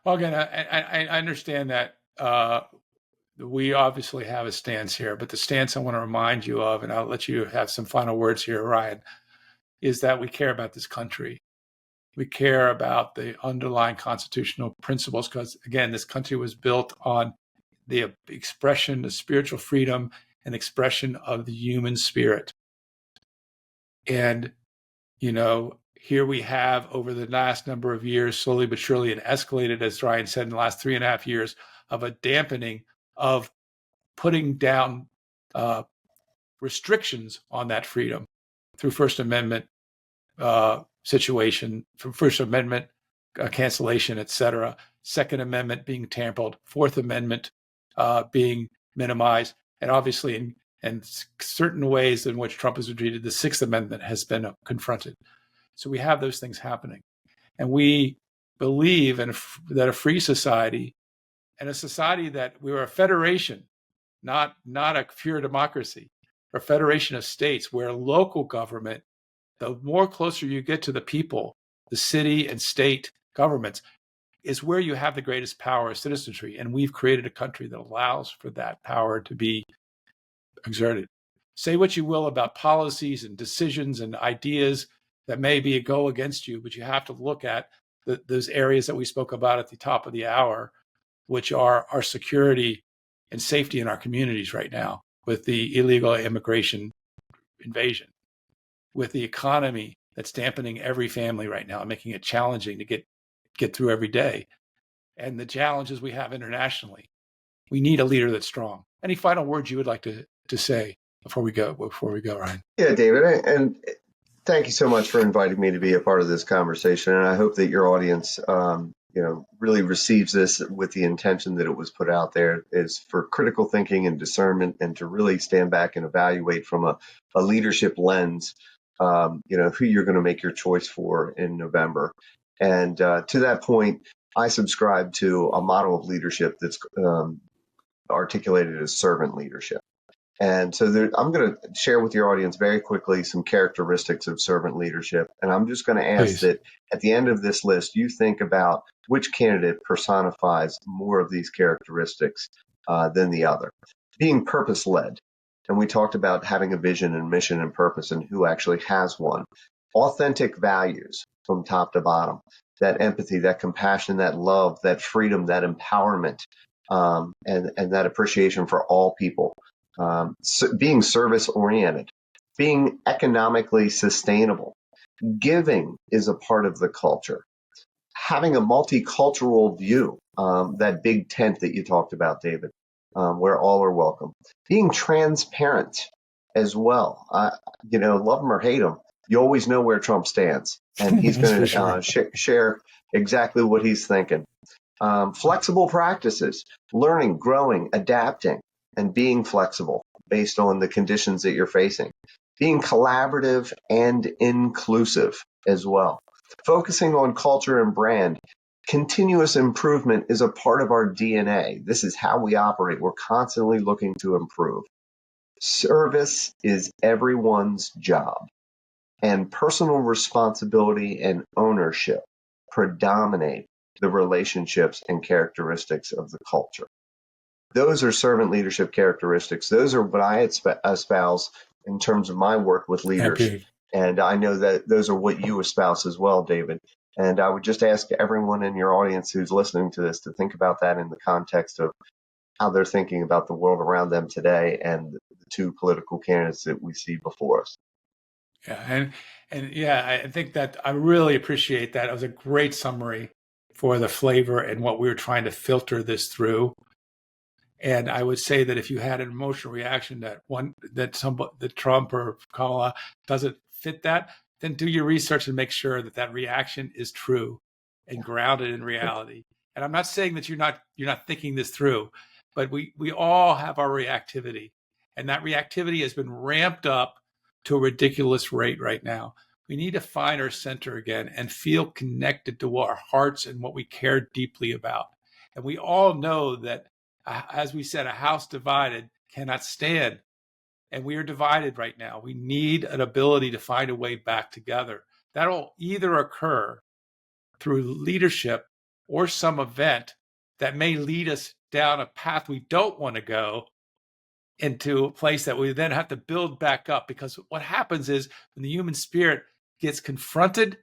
Well, again, I understand that we obviously have a stance here, but the stance I want to remind you of, and I'll let you have some final words here, Ryan, is that we care about this country. We care about the underlying constitutional principles because, again, this country was built on the expression of spiritual freedom and expression of the human spirit. And, here we have over the last number of years, slowly but surely, and escalated, as Ryan said, in the last 3.5 years, of a dampening of putting down restrictions on that freedom through First Amendment situation, from First Amendment cancellation, et cetera, Second Amendment being tampered, Fourth Amendment being minimized, and obviously in certain ways in which Trump has treated, the Sixth Amendment has been confronted. So we have those things happening. And we believe that a free society and a society that we are a federation, not a pure democracy, a federation of states where local government, the more closer you get to the people, the city and state governments, is where you have the greatest power of citizenry. And we've created a country that allows for that power to be exerted. say what you will about policies and decisions and ideas that maybe go against you, but you have to look at those areas that we spoke about at the top of the hour, which are our security and safety in our communities right now, with the illegal immigration invasion, with the economy that's dampening every family right now and making it challenging to get through every day, and the challenges we have internationally. We need a leader that's strong. Any final words you would like to say before we go, Ryan? Yeah, David, and thank you so much for inviting me to be a part of this conversation. And I hope that your audience, really receives this with the intention that it was put out there, is for critical thinking and discernment, and to really stand back and evaluate from a leadership lens, who you're going to make your choice for in November. And to that point, I subscribe to a model of leadership that's articulated as servant leadership. And so I'm going to share with your audience very quickly some characteristics of servant leadership. And I'm just going to ask Please. that at the end of this list, you think about which candidate personifies more of these characteristics than the other. Being purpose-led. And we talked about having a vision and mission and purpose, and who actually has one. Authentic values from top to bottom. That empathy, that compassion, that love, that freedom, that empowerment, and that appreciation for all people. Being service-oriented, being economically sustainable. Giving is a part of the culture. Having a multicultural view, that big tent that you talked about, David, where all are welcome. Being transparent as well. Love him or hate him, you always know where Trump stands, and he's going to share exactly what he's thinking. Flexible practices, learning, growing, adapting, and being flexible based on the conditions that you're facing. Being collaborative and inclusive as well. Focusing on culture and brand. Continuous improvement is a part of our DNA. This is how we operate. We're constantly looking to improve. Service is everyone's job. And personal responsibility and ownership predominate the relationships and characteristics of the culture. Those are servant leadership characteristics. Those are what I espouse in terms of my work with leaders. Okay. And I know that those are what you espouse as well, David. And I would just ask everyone in your audience who's listening to this to think about that in the context of how they're thinking about the world around them today and the two political candidates that we see before us. Yeah, and yeah, I think that I really appreciate that. It was a great summary for the flavor and what we were trying to filter this through. And I would say that if you had an emotional reaction that Trump or Kamala doesn't fit that, then do your research and make sure that reaction is true and grounded in reality. And I'm not saying that you're not thinking this through, but we all have our reactivity, and that reactivity has been ramped up to a ridiculous rate right now. We need to find our center again and feel connected to our hearts and what we care deeply about. And we all know that, as we said, a house divided cannot stand. And we are divided right now. We need an ability to find a way back together. That'll either occur through leadership or some event that may lead us down a path we don't want to go, into a place that we then have to build back up. Because what happens is when the human spirit gets confronted,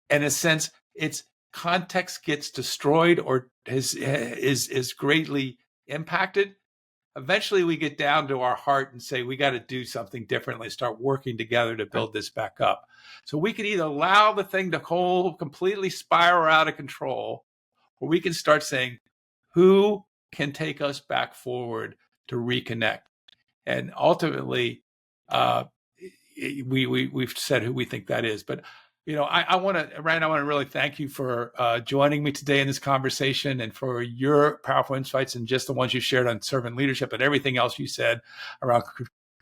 and in a sense, its context gets destroyed or is greatly impacted, eventually we get down to our heart and say, we got to do something differently, start working together to build this back up. So we can either allow the thing to completely spiral out of control, or we can start saying, who can take us back forward to reconnect? And ultimately, we've said who we think that is. But I want to, Ryan, I want to really thank you for joining me today in this conversation, and for your powerful insights, and just the ones you shared on servant leadership and everything else you said around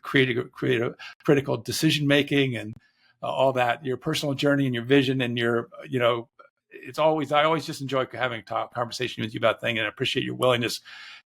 critical decision making and all that. Your personal journey and your vision and your, I always just enjoy having a conversation with you about things, and I appreciate your willingness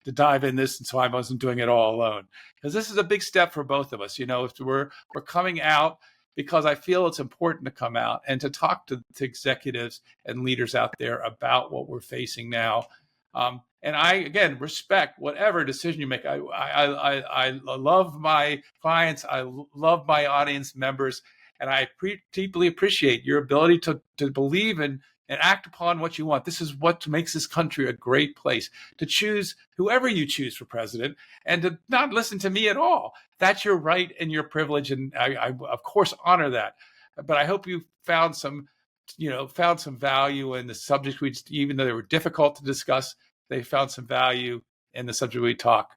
to dive in this, and so I wasn't doing it all alone, because this is a big step for both of us. If we're coming out, because I feel it's important to come out and to talk to executives and leaders out there about what we're facing now, And I, again, respect whatever decision you make. I love my clients. I love my audience members. And I deeply appreciate your ability to believe in and act upon what you want. This is what makes this country a great place, to choose whoever you choose for president and to not listen to me at all. That's your right and your privilege. And I of course, honor that. But I hope you found some value in the subjects even though they were difficult to discuss, they found some value in the subject we talked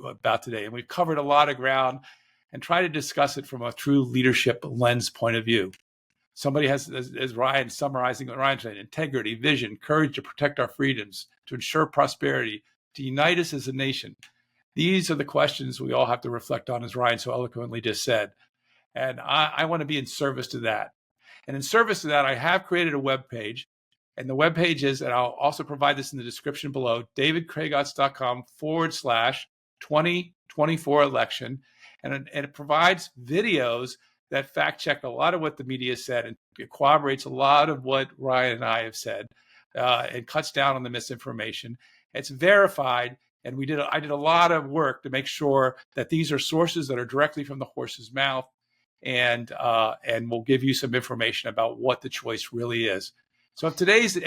about today. And we've covered a lot of ground and try to discuss it from a true leadership lens point of view. Somebody has, as Ryan summarizing what Ryan said, integrity, vision, courage to protect our freedoms, to ensure prosperity, to unite us as a nation. These are the questions we all have to reflect on, as Ryan so eloquently just said. And I want to be in service to that. And in service to that, I have created a web page. And the web page is, and I'll also provide this in the description below, davidcraigutts.com/2024 election. And it provides videos that fact check a lot of what the media said and it corroborates a lot of what Ryan and I have said and cuts down on the misinformation. It's verified. And I did a lot of work to make sure that these are sources that are directly from the horse's mouth, and we'll give you some information about what the choice really is. So if today's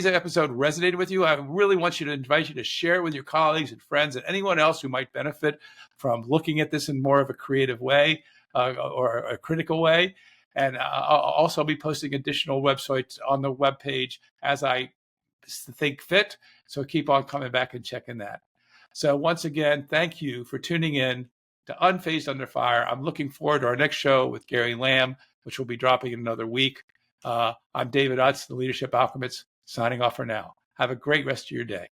episode resonated with you, I really want you to invite you to share it with your colleagues and friends and anyone else who might benefit from looking at this in more of a creative way or a critical way. And I'll also be posting additional websites on the webpage as I think fit. So keep on coming back and checking that. So once again, thank you for tuning in to Unfazed Under Fire. I'm looking forward to our next show with Gary Lamb, which will be dropping in another week. I'm David Utts, the Leadership Alchemist, signing off for now. Have a great rest of your day.